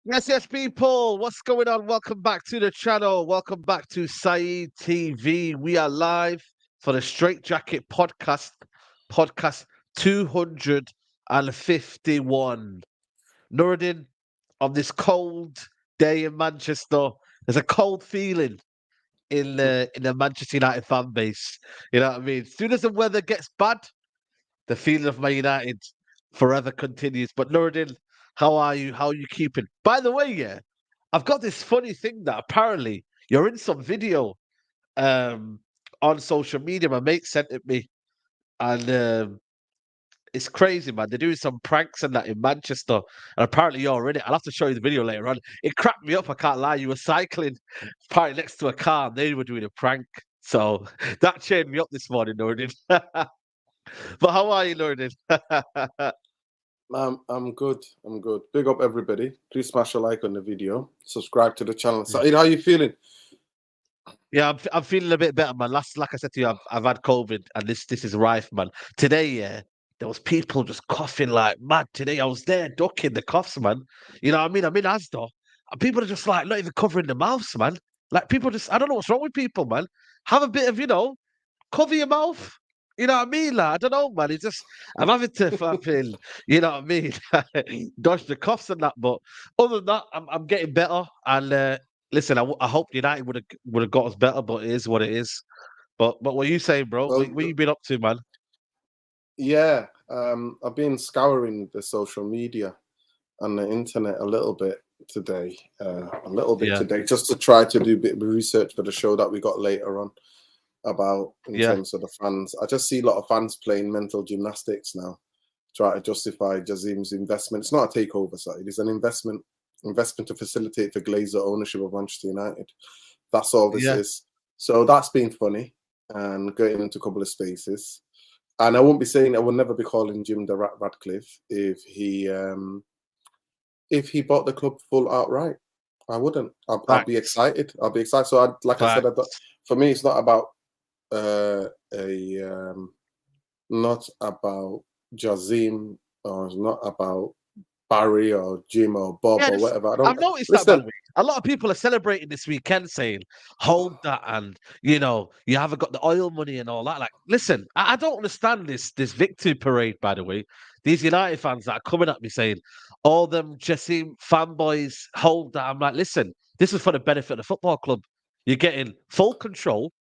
Yes, yes, people. What's going on? Welcome back to the channel. Welcome back to Saeed TV. We are live for the Straight Jacket podcast 251. Nuruddin, on this cold day in Manchester, there's a cold feeling in the Manchester United fan base. You know what I mean? As soon as the weather gets bad, the feeling of Man United forever continues. But Nuruddin, how are you? How are you keeping? By the way, yeah, I've got this funny thing that apparently you're in some video um on social media. My mate sent it me, and it's crazy, man. They're doing some pranks and that in Manchester, and apparently you're in it. I'll have to show you the video later on. It cracked me up. I can't lie. You were cycling, apparently next to a car, and they were doing a prank. So that cheered me up this morning, Nordin. But how are you, Nordin? I'm good. I'm good. Big up everybody. Please smash a like on the video. Subscribe to the channel. Saeed, how you feeling? Yeah, I'm feeling a bit better, man. Like I said to you, I've had COVID, and this is rife, man. Today, yeah, there was people just coughing like mad. Today, I was there ducking the coughs, man. You know what I mean? I'm in Asda, and people are just like not even covering their mouths, man. Like people just, I don't know what's wrong with people, man. Have a bit of, cover your mouth. You know what I mean? Like, I don't know, man. It's just I'm having to fucking, you know what I mean, dodge the coughs and that. But other than that, I'm getting better. And listen, I hope United would have got us better, but it is what it is. But what you saying, bro? Well, What you been up to, man? yeah. I've been scouring the social media and the internet a little bit today. Yeah, Just to try to do a bit of research for the show that we got later on about in yeah, terms of the fans. I just see a lot of fans playing mental gymnastics now, try to justify Jazim's investment. It's not a takeover side; it's an investment to facilitate the Glazer ownership of Manchester United. That's all this yeah. is. So that's been funny and getting into a couple of spaces. And I won't be saying I will never be calling Jim the Ratcliffe if he bought the club full outright. I wouldn't. I'll be Facts, excited. I'll be excited. So like I said, facts. for me, it's not about a not about Jazim, or it's not about Barry or Jim or Bob Yeah, or whatever. I I've don't noticed that, by the listen. way. A lot of people are celebrating this weekend saying, hold that, and you haven't got the oil money and all that. Like, listen, I don't understand this victory parade, by the way. These United fans that are coming at me saying, all them Jesse fanboys, hold that. I'm like, listen, this is for the benefit of the football club. You're getting full control.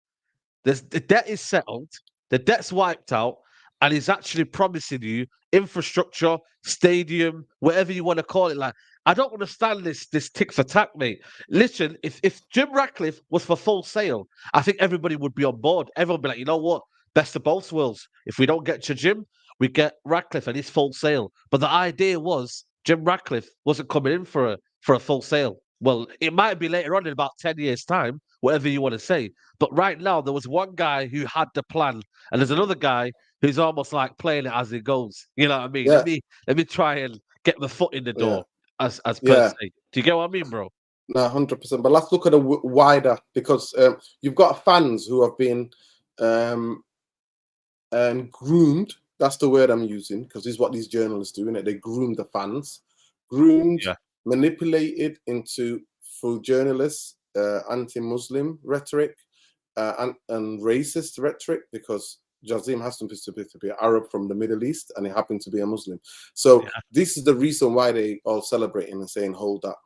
The debt is settled, the debt's wiped out, and he's actually promising you infrastructure, stadium, whatever you want to call it. Like, I don't understand this tick for tack, mate. Listen, if Jim Ratcliffe was for full sale, I think everybody would be on board. Everyone would be like, you know what? Best of both worlds. If we don't get to Jim, we get Ratcliffe and he's full sale. But the idea was Jim Ratcliffe wasn't coming in for a full sale. Well, it might be later on in about 10 years' time, whatever you want to say. But right now, there was one guy who had the plan, and there's another guy who's almost like playing it as he goes. You know what I mean? Let Yeah, me let me try and get the foot in the yeah, door, as per yeah. se. Do you get what I mean, bro? No, 100%. But let's look at a wider because you've got fans who have been um, groomed. That's the word I'm using because this is what these journalists do. Innit? They groom the fans, groomed, Yeah, manipulated into through journalists anti-Muslim rhetoric and racist rhetoric because Jazim has to be Arab from the Middle East and he happened to be a Muslim. So yeah, this is the reason why they all celebrating and saying, "Hold that."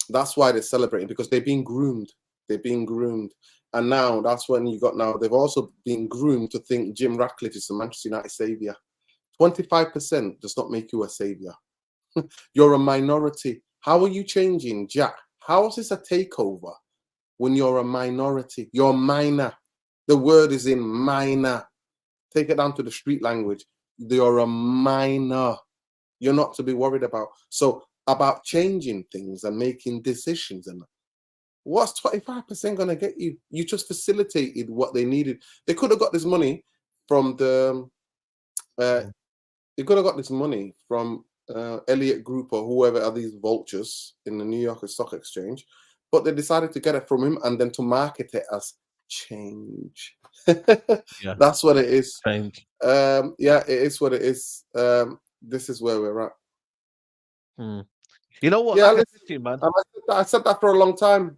That's why they're celebrating because they're being groomed. They're being groomed. And now that's when you got now, they've also been groomed to think Jim Ratcliffe is the Manchester United savior. 25% does not make you a savior. You're a minority. How are you changing, Jack? How is this a takeover when you're a minority? You're minor. The word is in minor. Take it down to the street language. You're a minor. You're not to be worried about. So about changing things and making decisions and what's 25% going to get you? You just facilitated what they needed. They could have got this money from the. They could have got this money from Elliott Group or whoever are these vultures in the New York Stock Exchange, but they decided to get it from him and then to market it as change. yeah. That's what it is. Strange. Yeah, it is what it is. This is where we're at. Hmm. You know what? Yeah, Like I listen, said to you, man. I said that for a long time.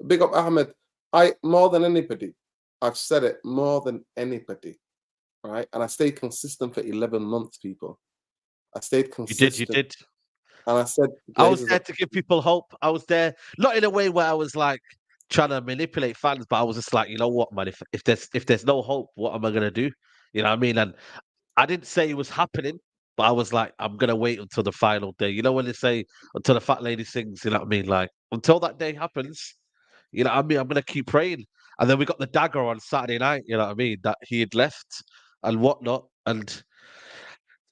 Big up Ahmed. I more than anybody, I've said it more than anybody, right? And I stayed consistent for 11 months, people. I stayed You consistent, did. and I said I was Glazers there to give people hope. I was there, not in a way where I was like trying to manipulate fans, but I was just like, you know what, man, if there's no hope, what am I gonna do? You know what I mean? And I didn't say it was happening, but I was like, I'm gonna wait until the final day. You know when they say until the fat lady sings, you know what I mean? Like until that day happens, you know what I mean? I'm gonna keep praying. And then we got the dagger on Saturday night, you know what I mean, that he had left and whatnot. And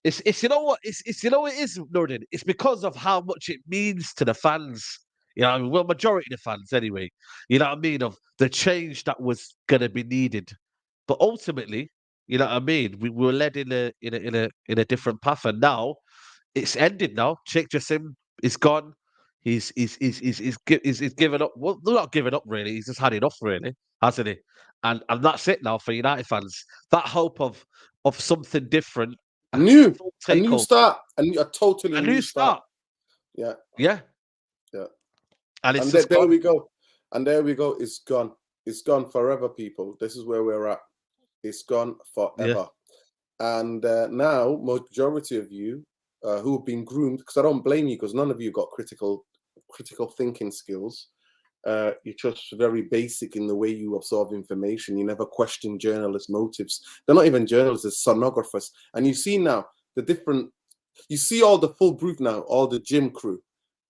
it's you know what it's you know what it is, Nordin. It's because of how much it means to the fans. You know, what I mean? Well, majority of the fans anyway. You know what I mean? Of the change that was gonna be needed, but ultimately, you know what I mean. We were led in a different path, and now it's ended. Now Sheikh Jassim is gone. He's given up. Well, not given up really. He's just had enough, really, hasn't he? And that's it now for United fans. That hope of something different, a new, full a new takeover, start, a totally a new new start. start. Yeah, Yeah, yeah. and it's And just there gone. we go. And there we go. It's gone. It's gone forever, people. This is where we're at. It's gone Yeah, forever. And now, majority of you who have been groomed, because I don't blame you, because none of you got critical thinking skills. You're just very basic in the way you absorb information. You never question journalists' motives. They're not even journalists; they're sonographers. And you see now the different. You see all the full group now, all the gym crew,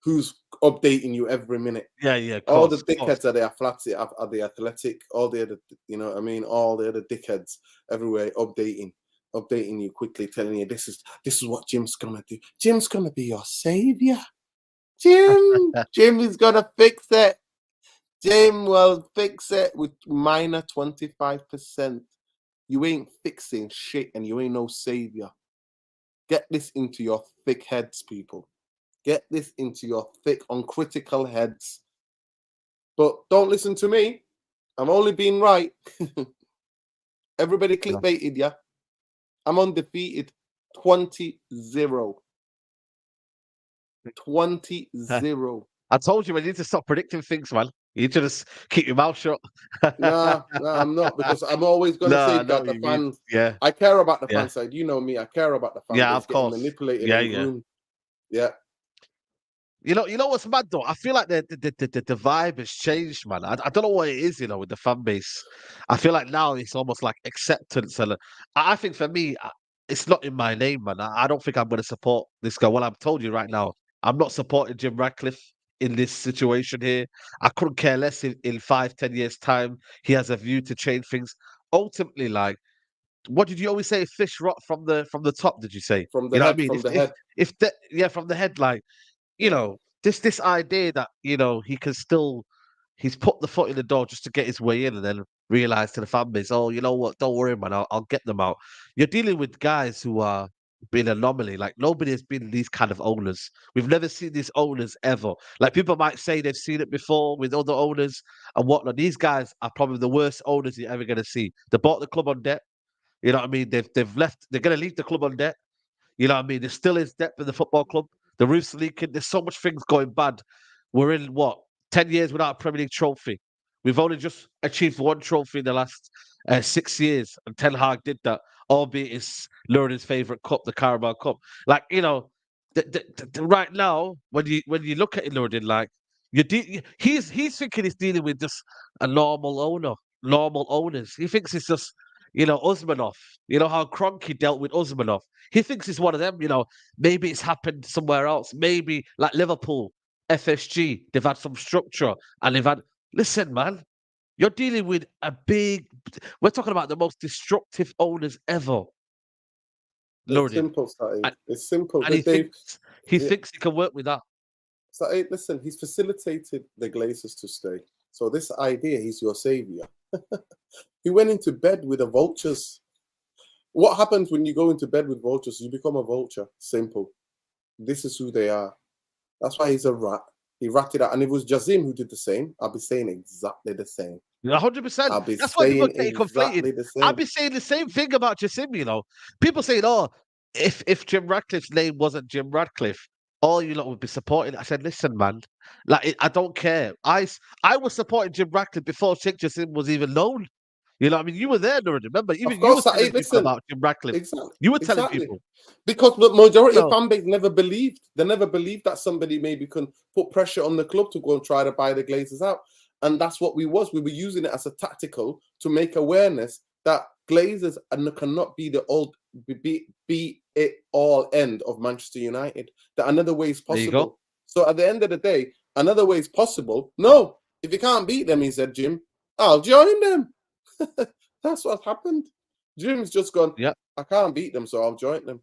who's updating you every minute. yeah. Of All the course, of course. dickheads are the athletic, all the other, you know what I mean, all the other dickheads everywhere updating you quickly, telling you this is what Jim's gonna do. Jim's gonna be your savior. Jim is gonna fix it. Jim will fix it with minor 25%. You ain't fixing shit and you ain't no savior. Get this into your thick heads, people. Get this into your thick, uncritical heads. But don't listen to me. I'm only being right. Everybody Yeah. clickbaited, yeah? I'm undefeated. 20-0. 20-0. I told you, man, you need to stop predicting things, man. You need to just keep your mouth shut. Nah, I'm not, because I'm always going to No, I know safeguard what the you mean. fans. Yeah, I care about the yeah, fan side. You know me. I care about the fan yeah. base Of getting course. manipulated Yeah, and yeah. groomed. Yeah. You know what's mad though? I feel like the vibe has changed, man. I don't know what it is, with the fan base. I feel like now it's almost like acceptance, and I think for me, it's not in my name, man. I don't think I'm going to support this guy. Well, I've told you right now, I'm not supporting Jim Ratcliffe in this situation here. I couldn't care less in 5, 10 years time. He has a view to change things. Ultimately, like, what did you always say? Fish rot from the top. Did you say? From You the know what I head, mean? from If the if head. if the, yeah, from the head, like, Yeah. this idea that he can still he's put the foot in the door just to get his way in and then realize to the fan base, oh, you know what, don't worry, man, I'll get them out. You're dealing with guys who are being anomaly. Like nobody has been these kind of owners. We've never seen these owners ever. Like people might say they've seen it before with other owners and whatnot. These guys are probably the worst owners you're ever going to see. They bought the club on debt. You know what I mean? They've left. They're going to leave the club on debt. You know what I mean? There's still is depth in the football club. The roof's leaking. There's so much things going bad. We're in what 10 years without a Premier League trophy. We've only just achieved one trophy in the last 6 years, and Ten Hag did that, albeit it's Lurden's favourite cup, the Carabao Cup. Like right now, when you look at it, Lurden, like he's thinking he's dealing with just a normal owner, normal owners. He thinks it's just Usmanov. You know how Kroenke dealt with Usmanov. He thinks it's one of them. Maybe it's happened somewhere else. Maybe like Liverpool, FSG, they've had some structure and they've had. Listen, man, you're dealing with a big. We're talking about the most destructive owners ever, It's Lordin, simple, Saeed. and, It's simple. and he They've, thinks he yeah. thinks he can work with that. Saeed, listen, he's facilitated the Glazers to stay. So this idea, he's your savior. He went into bed with the vultures. What happens when you go into bed with vultures? You become a vulture. Simple. This is who they are. That's why he's a rat. He ratted out. And if it was Jazim who did the same, I'll be saying exactly the same. 100%. I'll be That's why people saying get it conflated. exactly the I'd same. be saying the same thing about Jasim. People saying, "Oh, if Jim Ratcliffe's name wasn't Jim Ratcliffe, all you lot would be supporting. I said, listen, man, I don't care. I was supporting Jim Ratcliffe before Sheikh Jassim was even known. You know what I mean? You were there, Nuruddin. Remember, Of even you were course, telling people listen, about Jim Ratcliffe. exactly, You were telling exactly. people. Because the majority of So, fan base never believed. They never believed that somebody maybe can put pressure on the club to go and try to buy the Glazers out. And that's what we was. We were using it as a tactical to make awareness that Glazers cannot be the old be it all end of Manchester United. That another way is there you go. possible. So at the end of the day, another way is possible. No, if you can't beat them, he said, Jim, I'll join them. That's what happened. Jim's just gone, Yeah, I can't beat them, so I'll join them.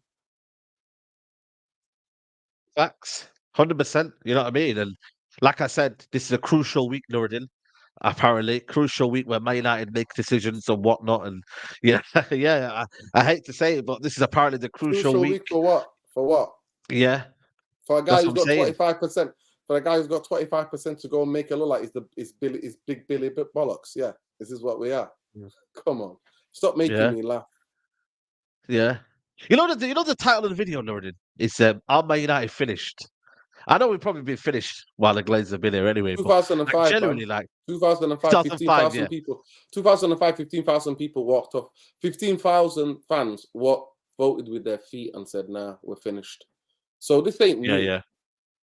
facts. 100%. You know what I mean? And like I said, this is a crucial week, Nuruddin. Apparently, crucial week where Man United make decisions and whatnot. And yeah, yeah, I hate to say it, but this is apparently the crucial Crucial week. week for what? For what? Yeah, For a guy that's who's what I'm got saying. 25%. For a guy who's got 25% to go and make it look like it's big Billy bollocks. Yeah, this is what we are. Come on, stop making Yeah, me laugh. yeah. You know the title of the video, Nuruddin? It's "Are Man United finished?" I know we've probably been finished while the Glazers have been here anyway, but like 2005, man. generally, like 2005, 2005, 15,000 yeah, people. 2005, 15,000 people walked off. 15,000 fans voted with their feet and said, nah, we're finished. So this ain't yeah, new. yeah.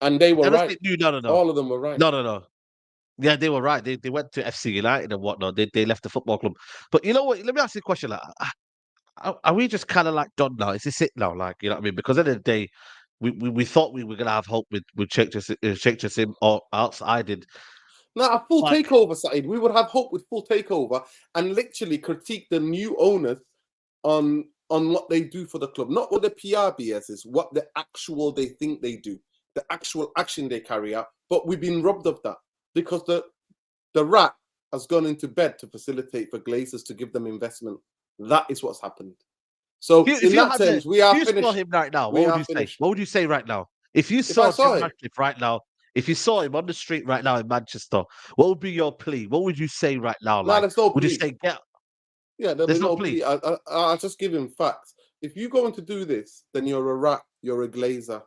And they were And that's right. it. No, no, no, All of them were right. no, no, no. Yeah, they were right. They went to FC United and whatnot. They left the football club. But you know what? Let me ask you a question. Like, are we just kind of like done now? Is this it now? Like, you know what I mean? Because at the end of the day, we thought we were gonna have hope with Sheikh Jassim, or else I did. Now, a full Like, takeover side, we would have hope with full takeover and literally critique the new owners on what they do for the club, not what the PR BS is, what the actual they think they do, the actual action they carry out. But we've been robbed of that because the rat has gone into bed to facilitate for Glazers to give them investment. That is what's happened. So if in you that had terms, we if are you saw finished. him right now, what We would are you say? finished. What would you say right now? If you If I saw saw Jim it, Ratcliffe right now, if you saw him on the street right now in Manchester, what would be your plea? What would you say right now? now Like, there's no would you plea. say get? Yeah, there'll be There's no no plea. plea. I'll just give him facts. If you're going to do this, then you're a rat, you're a glazer.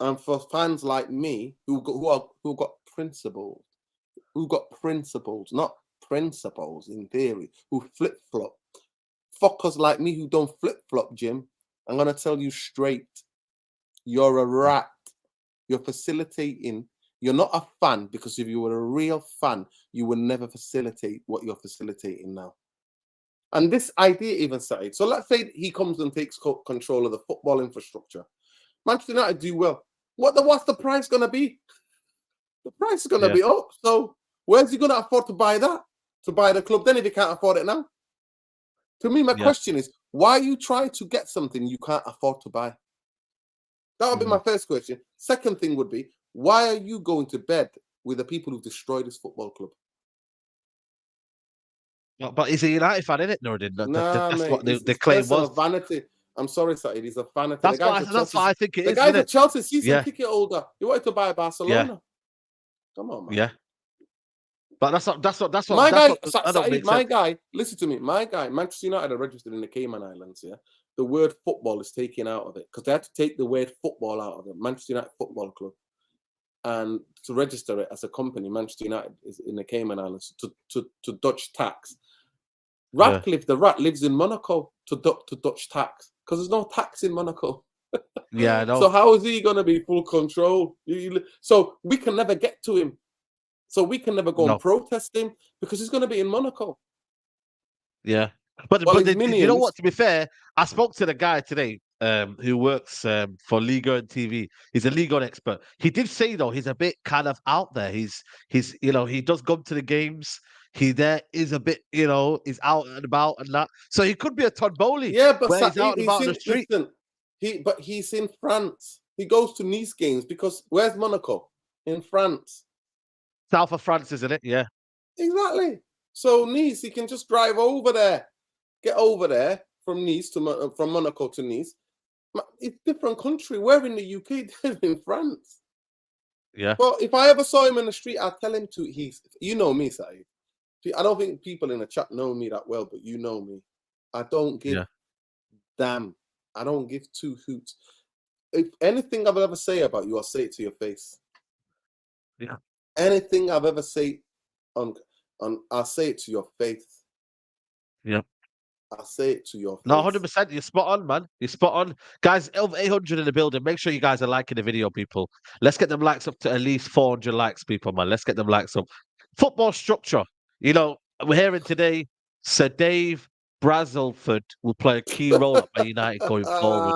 And for fans like me who got principles, not principles in theory, who flip flop, fuckers like me who don't flip flop, Jim, I'm gonna tell you straight, you're a rat. You're facilitating. You're not a fan because if you were a real fan, you would never facilitate what you're facilitating now. And this idea even started. So let's say he comes and takes control of the football infrastructure. Manchester United do well. What's the price going to be? The price is going to Yeah, be up. So where's he going to afford to buy that? To buy the club then if he can't afford it now? To me, my yeah. question is, why are you trying to get something you can't afford to buy? That would be my first question. Second thing would be, why are you going to bed with the people who've destroyed this football club? But he's a United fan, isn't it, Nordin? Nah, That's what mate. the It's claim was. personal vanity. I'm sorry, Saeed. He's a fanatic. That's what I think it The is, guy's isn't a it? Chelsea season Yeah, ticket holder. He wanted to buy yeah, Barcelona. Come on, man. yeah. But that's what My guy, that don't Saeed, make my sense. guy, listen to me. My guy, Manchester United are registered in the Cayman Islands, yeah? The word football is taken out of it because they had to take the word football out of it. Manchester United Football Club. And to register it as a company, Manchester United is in the Cayman Islands to dodge tax. Yeah, Ratcliffe, the rat, lives in Monaco to dodge tax because there's no tax in Monaco. yeah, I So know. how is he going to be full control? So we can never get to him. So we can never go and No, protest him because he's going to be in Monaco. yeah. Well, But his you know minions. what? To be fair, I spoke to the guy today, who works for Liga and TV. He's a Liga expert. He did say though he's a bit kind of out there. He's he does come to the games. He there is a bit, he's out and about and that. So he could be a Todd Bowley Yeah, but where he's out and he's about on the in. street. Listen, he's in France. He goes to Nice games because where's Monaco? In France. South of France, isn't it? Yeah. Exactly. So Nice, he can just drive over there, get over there from Nice from Monaco to Nice. It's a different country. We're in the UK, they're in France. Yeah. But if I ever saw him in the street, I'd tell him to. You know me, Saeed. I don't think people in the chat know me that well, but you know me. I don't give Yeah. damn. I don't give two hoots. if anything I've ever say about you, I'll say it to your face. Yeah. Anything I've ever say on I'll say it to your face. Yeah. I'll say it to your No, face. 100%. You're spot on, man. You're spot on. Guys, over 800 in the building. Make sure you guys are liking the video, people. Let's get them likes up to at least 400 likes, people, man. Let's get them likes up. Football structure. You know, we're hearing today Sir Dave Brailsford will play a key role at Man United going forward.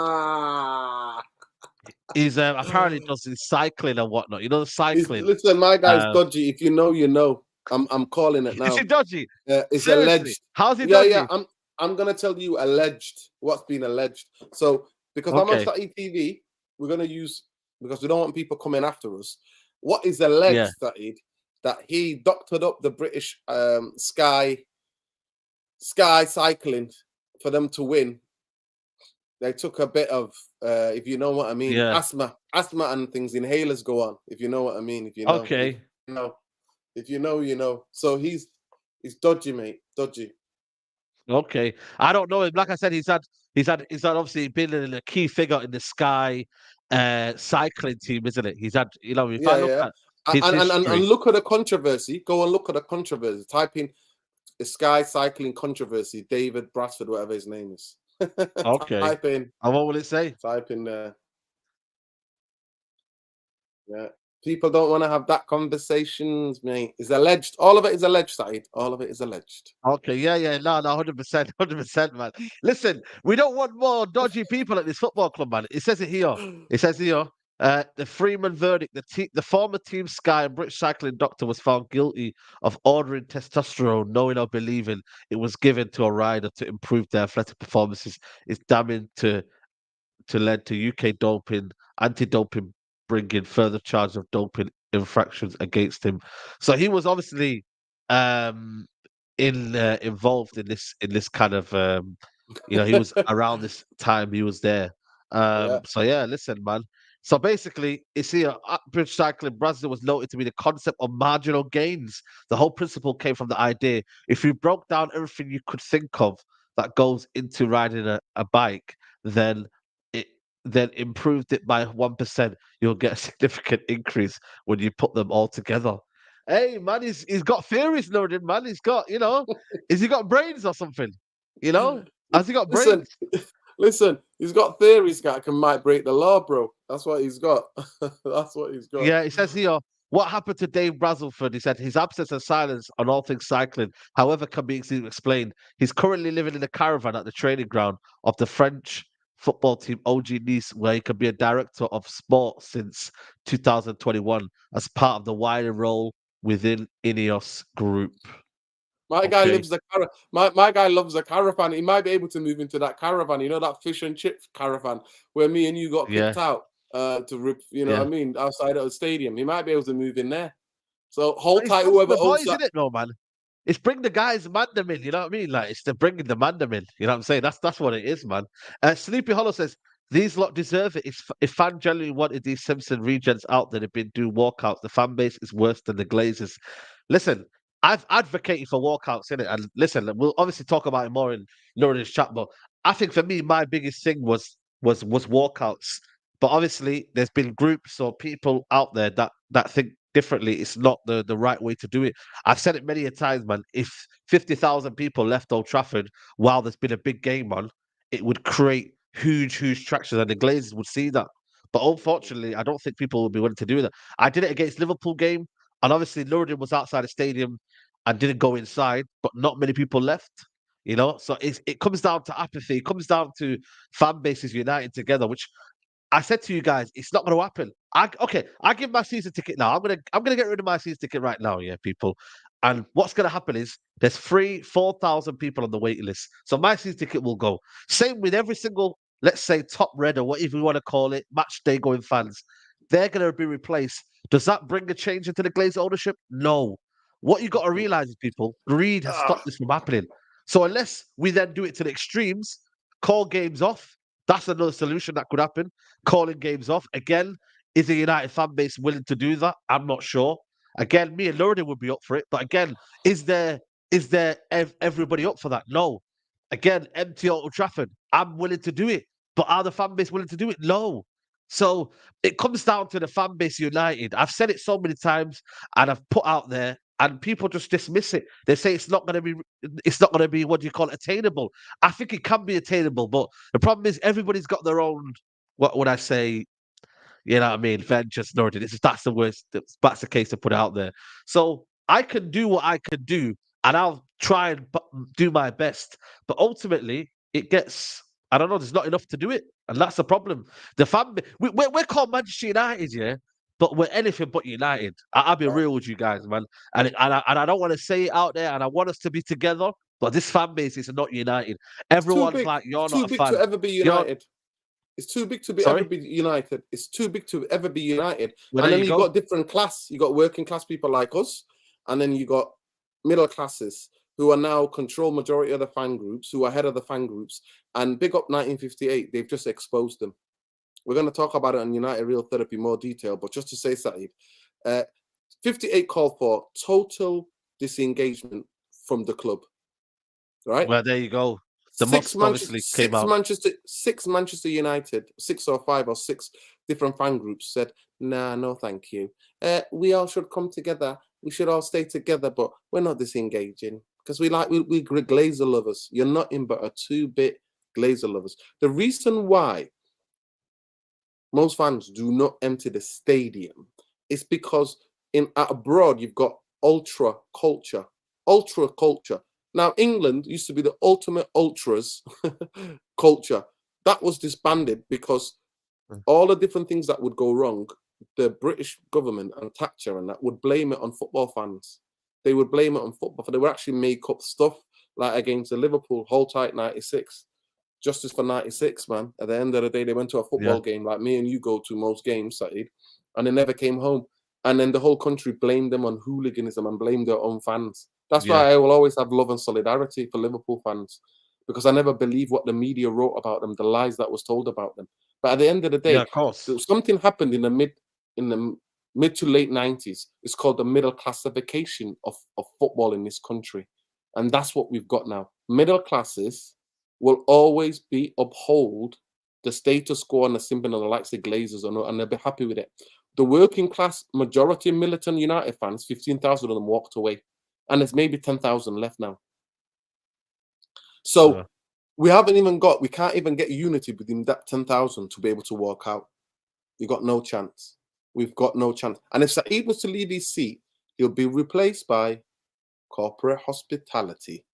He's apparently does his cycling and whatnot. You know, the cycling. Listen, my guy's Uh, dodgy. If you know, you know. I'm calling it is now. he dodgy? It's Seriously? alleged. How's he Yeah, yeah. dodgy? I'm gonna tell you alleged. What's been alleged? So because I'm on Okay. Statty TV, we're gonna use because we don't want people coming after us. What is alleged, Yeah. Statty, that he doctored up the British Sky cycling for them to win. They took a bit of, if you know what I mean, Yeah. asthma and things. Inhalers go on, if you know what I mean. If you know, Okay. if you know, you know. So he's dodgy, mate. Dodgy. Okay, I don't know him. Like I said, he's had obviously been a key figure in the Sky cycling team, isn't it? He's had, you know, if I Yeah, look yeah. at his And history, look at the controversy. Go and look at the controversy. Type in the Sky cycling controversy. David Bradford, whatever his name is. okay, Type in. and what will it say? Type in there. Yeah. People don't want to have that conversations, mate. It's alleged. All of it is alleged, Saeed. All of it is alleged. Okay, yeah, no, 100%, 100%, man. Listen, we don't want more dodgy people at this football club, man. It says it here. It says here. The Freeman verdict: the former Team Sky and British cycling doctor was found guilty of ordering testosterone, knowing or believing it was given to a rider to improve their athletic performances. Is damning to lead to UK doping, anti-doping bringing further charge of doping infractions against him. So he was obviously um, involved in this kind of he was around this time he was there. Yeah. So yeah, listen, man. So basically, it's here at British Cycling, Brazil was noted to be the concept of marginal gains. The whole principle came from the idea if you broke down everything you could think of that goes into riding a bike, then it then improved it by 1%, you'll get a significant increase when you put them all together. Hey man, he's got theories loaded, man. He's got, has he got brains or something? You know? Has he got Listen, brains? listen. He's got theories that might break the law, bro. That's what he's got. That's what he's got. Yeah, it says here, what happened to Dave Brailsford? He said his absence and silence on all things cycling, however, can be easily explained. He's currently living in a caravan at the training ground of the French football team OG Nice, where he can be a director of sport since 2021 as part of the wider role within Ineos Group. My guy Okay. lives the my guy loves the caravan. He might be able to move into that caravan. You know that fish and chip caravan where me and you got Yeah. kicked out to rip. You know what Yeah. I mean? Outside of the stadium, he might be able to move in there. So hold It's tight, good for whoever the owns boys, that. isn't it, no man? It's bring the guys, man them in, you know what I mean? Like it's the bringing the man them in. You know what I'm saying? That's what it is, man. Sleepy Hollow says these lot deserve it. If fan genuinely wanted these Simpson regents out there, they've been doing walkouts. The fan base is worse than the Glazers. Listen, I've advocated for walkouts in it, and listen, we'll obviously talk about it more in this chat. But I think for me, my biggest thing was walkouts. But obviously, there's been groups or people out there that think differently. It's not the right way to do it. I've said it many a times, man. If 50,000 people left Old Trafford while there's been a big game on, it would create huge traction, and the Glazers would see that. But unfortunately, I don't think people will be willing to do that. I did it against Liverpool game, and obviously Nuruddin was outside the stadium and didn't go inside, but not many people left. So it comes down to apathy. It comes down to fan bases united together, which I said to you guys, it's not going to happen. I give my season ticket now. I'm gonna get rid of my season ticket right now, yeah, people. And what's going to happen is there's 4,000 people on the waiting list, so my season ticket will go. Same with every single, let's say, top red or whatever you want to call it, match day going fans. They're going to be replaced. Does that bring a change into the Glazer ownership? No. What you got to realize is, people, greed has Ah, stopped this from happening. So unless we then do it to the extremes, call games off, that's another solution that could happen. Calling games off. Again, is the United fan base willing to do that? I'm not sure. Again, me and Lordy would be up for it. But again, is there everybody up for that? No. Again, empty Old Trafford. I'm willing to do it. But are the fan base willing to do it? No. So it comes down to the fan base united. I've said it so many times, and I've put out there, and people just dismiss it. They say it's not going to be what do you call it, attainable. I think it can be attainable, but the problem is everybody's got their own. What would I say? You know what I mean? Vengeance, Norton. That's the worst. That's the case to put out there. So I can do what I can do, and I'll try and do my best. But ultimately, it gets. I don't know. There's not enough to do it, and that's the problem. The fan, we're called Manchester United, yeah, but we're anything but United. I'll be Right. real with you guys, man, and I don't want to say it out there, and I want us to be together. But this fan base is not united. It's too Everyone's big. like, It's "You're not too a big to fan." ever be You're united. It's too big to be ever sorry. be united. It's too big to ever be united. Well, And there then you you go. got different class. You got working class people like us, and then you got middle classes who are now control majority of the fan groups, who are head of the fan groups. And big up 1958, they've just exposed them. We're going to talk about it on United Real Therapy more detail, but just to say, Saeed, 58 called for total disengagement from the club, right? Well, there you go. The Six Musk Manchester, obviously came out. six Manchester United, 6 or 5 or 6 different fan groups said, "Nah, no, thank you. We all should come together. We should all stay together, but we're not disengaging because we Glazer lovers. You're nothing but a 2-bit Glazer lovers. The reason why most fans do not empty the stadium is because abroad you've got ultra culture, ultra culture. Now, England used to be the ultimate ultras culture. That was disbanded because all the different things that would go wrong, the British government and Thatcher and that would blame it on football fans. They would blame it on football. They would actually make up stuff like against the Liverpool, hold tight 96. Justice for 96, man. At the end of the day, they went to a Yeah, football game like me and you go to most games, Saeed, and they never came home. And then the whole country blamed them on hooliganism and blamed their own fans. That's yeah, why I will always have love and solidarity for Liverpool fans, because I never believe what the media wrote about them, the lies that was told about them. But at the end of the yeah, day, of course. something happened in the mid to late 90s. It's called the middle classification of football in this country. And that's what we've got now. Middle classes will always be uphold the status quo and the symbol of the likes of Glazers, and they'll be happy with it. The working class majority of Militant United fans, 15,000 of them walked away, and there's maybe 10,000 left now. So Yeah. we can't even get unity within that 10,000 to be able to walk out. You got no chance. We've got no chance. And if Saeed was to leave his seat, he'll be replaced by corporate hospitality.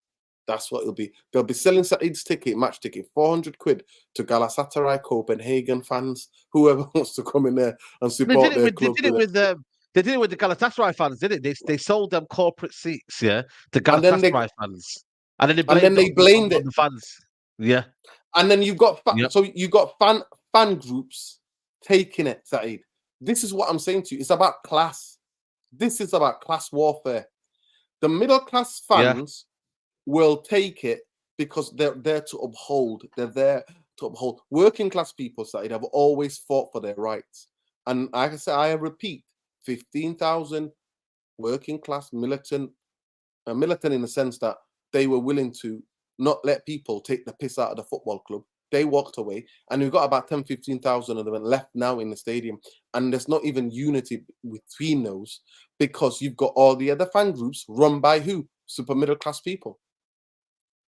That's what it'll be. They'll be selling Saeed's match ticket, 400 quid to Galatasaray Copenhagen fans, whoever wants to come in there and support their They club. did it with they did it with the Galatasaray fans, didn't it? They sold them corporate seats, yeah, to And then Galatasaray fans, and then they and then blamed it they on the, blamed on it. the fans. Yeah, And then you've got yep, fan groups taking it, Saeed. This is what I'm saying to you. It's about class. This is about class warfare. The middle class yeah, fans will take it because they're there to uphold. They're there to uphold. Working class people, Saeed, have always fought for their rights. And like I say, I repeat, 15,000 working class militant in the sense that they were willing to not let people take the piss out of the football club. They walked away, and we've got about 10, 15,000 of them left now in the stadium. And there's not even unity between those because you've got all the other fan groups run by who? Super middle class people.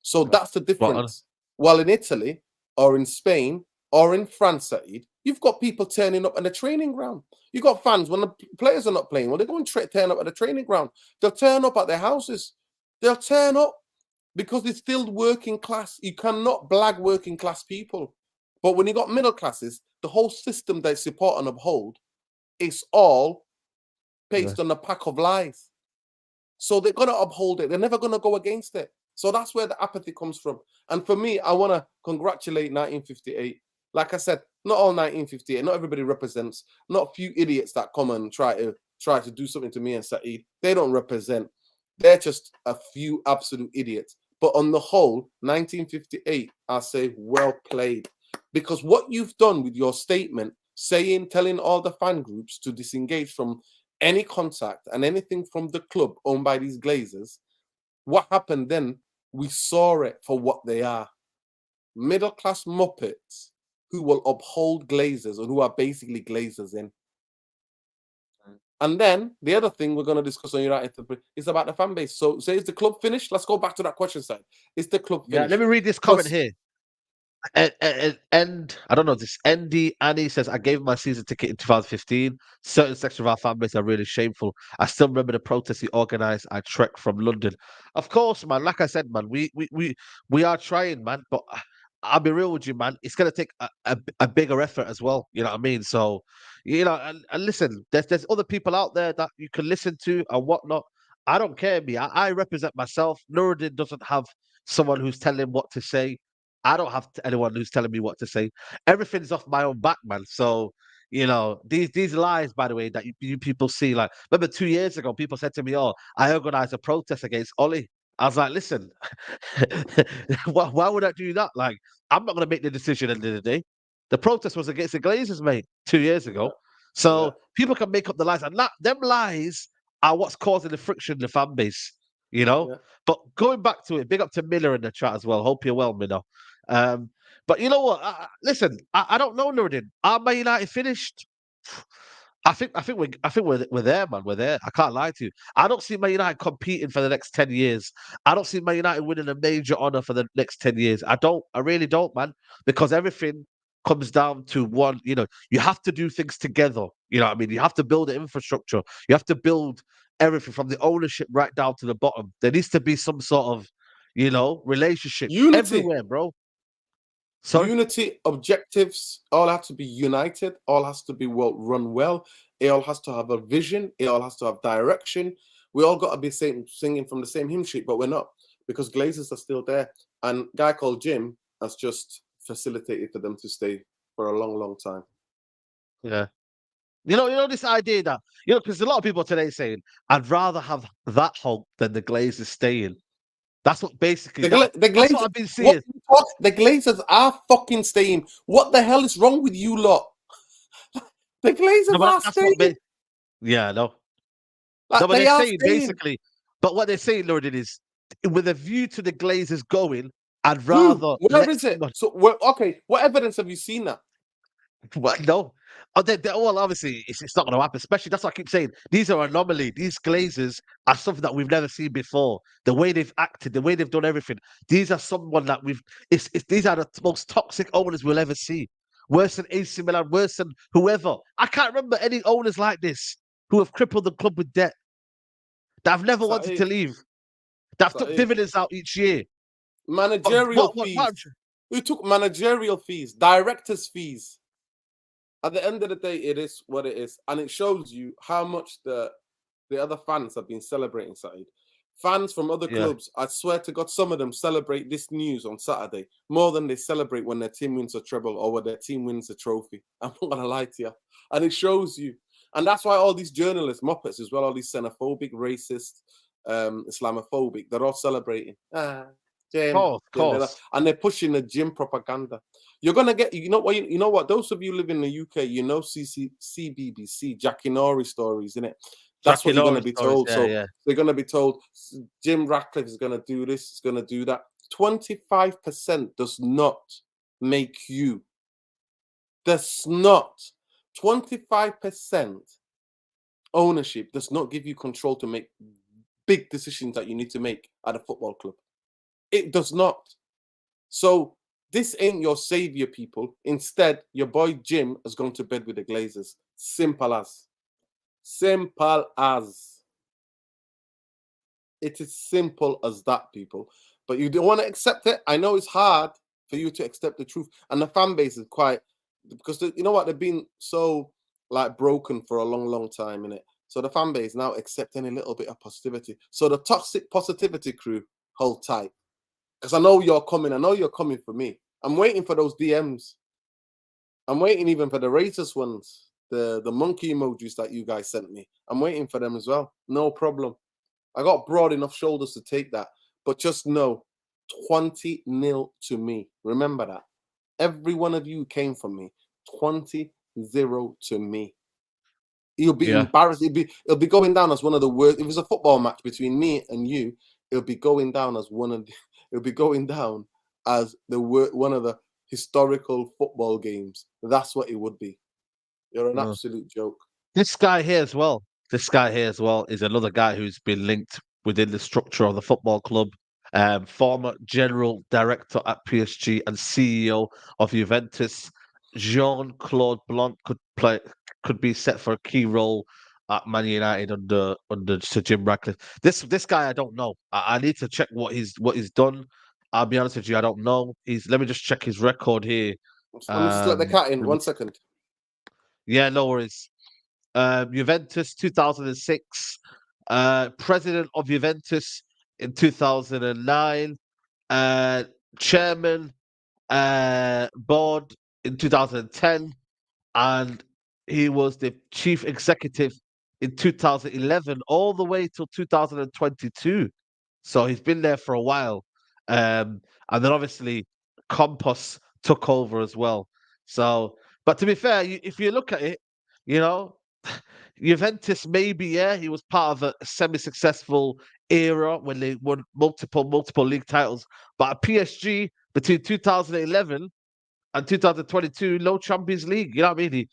So that's the spot on. difference. While in Italy or in Spain or in France, Saeed, you've got people turning up at the training ground. You've got fans when the players are not playing. Well, they're going to turn up at the training ground. They'll turn up at their houses. They'll turn up because it's still working class. You cannot blag working class people. But when you got middle classes, the whole system they support and uphold is all Yeah. based on a pack of lies. So they're going to uphold it. They're never going to go against it. So that's where the apathy comes from. And for me, I want to congratulate 1958. Like I said, not all 1958, not everybody represents, not a few idiots that come and try to do something to me and Saeed. They don't represent. They're just a few absolute idiots. But on the whole, 1958, I say well played. Because what you've done with your statement, telling all the fan groups to disengage from any contact and anything from the club owned by these Glazers, what happened then? We saw it for what they are. Middle class Muppets who will uphold Glazers and who are basically Glazers in. And then the other thing we're going to discuss on United is about the fan base. So, say, is the club finished? Let's go back to that question side. Is the club Yeah, finished? let me read this comment here. And I don't know, this ND Annie says, I gave my season ticket in 2015. Certain sections of our fan base are really shameful. I still remember the protest he organized. I trekked from London. Of course, man. Like I said, man, we are trying, man. But I'll be real with you, man. It's gonna take a bigger effort as well. You know what I mean? So, and listen, there's other people out there that you can listen to and whatnot. I don't care, me. I represent myself. Nuruddin doesn't have someone who's telling him what to say. I don't have anyone who's telling me what to say. Everything's off my own back, man. So, these lies, by the way, that you people see, like, remember 2 years ago, people said to me, "Oh, I organized a protest against Ollie." I was like, "Listen, why would I do that? Like, I'm not going to make the decision at the end of the day. The protest was against the Glazers, mate, 2 years Yeah, ago. yeah, So people can make up the lies, and them lies are what's causing the friction in the fan base, you know." yeah. But going back to it, big up to Miller in the chat as well. Hope you're well, Miller. But you know what? Listen, I don't know, Nuruddin. Are Man United finished? I think we're there, man. We're there. I can't lie to you. I don't see Man United competing for the next 10 years. I don't see Man United winning a major honor for the next 10 years. I don't. I really don't, man. Because everything comes down to one. You have to do things together. You know what I mean? You have to build the infrastructure. You have to build everything from the ownership right down to the bottom. There needs to be some sort of, relationship Unity. everywhere, bro. Sorry. Unity, objectives, all have to be united, all has to be run well, it all has to have a vision, it all has to have direction. We all got to be singing from the same hymn sheet, but we're not, because Glazers are still there. And a guy called Jim has just facilitated for them to stay for a long, long time. Yeah. This idea that, because a lot of people today saying, I'd rather have that Hulk than the Glazers staying. That's what basically, The that's what Glazers, I've been seeing. the Glazers are fucking staying. What the hell is wrong with you lot? The No, Glazers but are that's what, staying. yeah, no. No, Like, but they they're are saying staying. basically, but what they're saying, Lord, it is, with a view to the Glazers going, I'd Who? rather Where let is it? someone. So, okay, what evidence have you seen that? What? No. Oh, well, obviously, it's not going to happen. Especially, that's what I keep saying. These are anomaly. These Glazers are something that we've never seen before. The way they've acted, the way they've done everything. These are someone that these are the most toxic owners we'll ever see. Worse than AC Milan, worse than whoever. I can't remember any owners like this who have crippled the club with debt, that have never wanted to Saeed, leave, that have took Saeed. dividends out each year. But Managerial fees. Who took managerial fees? Directors' fees. At the end of the day, it is what it is. And it shows you how much the other fans have been celebrating, Saeed. Fans from other Yeah. clubs, I swear to God, some of them celebrate this news on Saturday more than they celebrate when their team wins a treble or when their team wins a trophy. I'm not going to lie to you. And it shows you. And that's why all these journalists, Muppets as well, all these xenophobic, racist, Islamophobic, they're all celebrating. Jim, Oh, of course. and they're pushing the Jim propaganda. You're gonna get, you know what? Those of you live in the UK, CBBC, Jackie Norrie stories, innit? That's Jackie what you're gonna Lawrence be stories. told. Yeah, So yeah. they're gonna be told Jim Ratcliffe is gonna do this, is gonna do that. 25% does not make you. Does not. 25% ownership does not give you control to make big decisions that you need to make at a football club. It does not. So this ain't your savior, people. Instead, your boy Jim has gone to bed with the Glazers. Simple as. Simple as. It is simple as that, people. But you don't want to accept it. I know it's hard for you to accept the truth. And the fan base is quite, because you know what? They've been so like broken for a long, long time, innit? So the fan base now accepting a little bit of positivity. So the toxic positivity crew, hold tight. Because I know you're coming. I know you're coming for me. I'm waiting for those DMs. I'm waiting even for the racist ones, the monkey emojis that you guys sent me. I'm waiting for them as well. No problem. I got broad enough shoulders to take that. But just know, 20-0 to me. Remember that. Every one of you came from me. 20-0 to me. You'll be Yeah. embarrassed. It'll be going down as one of the worst. If it's a football match between me and you, it'll be going down as one of the, it'll be going down as one of the historical football games. That's what it would be. You're an Uh, absolute joke. this guy here as well. This guy here as well is another guy who's been linked within the structure of the football club. Former general director at PSG and CEO of Juventus, Jean-Claude Blanc could be set for a key role at Man United under Sir Jim Ratcliffe. This guy I don't know. I need to check what he's done. I'll be honest with you, I don't know. Let me just check his record here. Let me just let the cat in Let me- 1 second. yeah, no worries. Juventus 2006, president of Juventus in 2009, uh, chairman board in 2010, and he was the chief executive in 2011 all the way till 2022. So he's been there for a while. And then obviously Campos took over as well. So, but to be fair, if you look at it, you know, Juventus maybe, yeah, he was part of a semi-successful era when they won multiple league titles. But at PSG between 2011 and 2022, no Champions League. You know what I mean?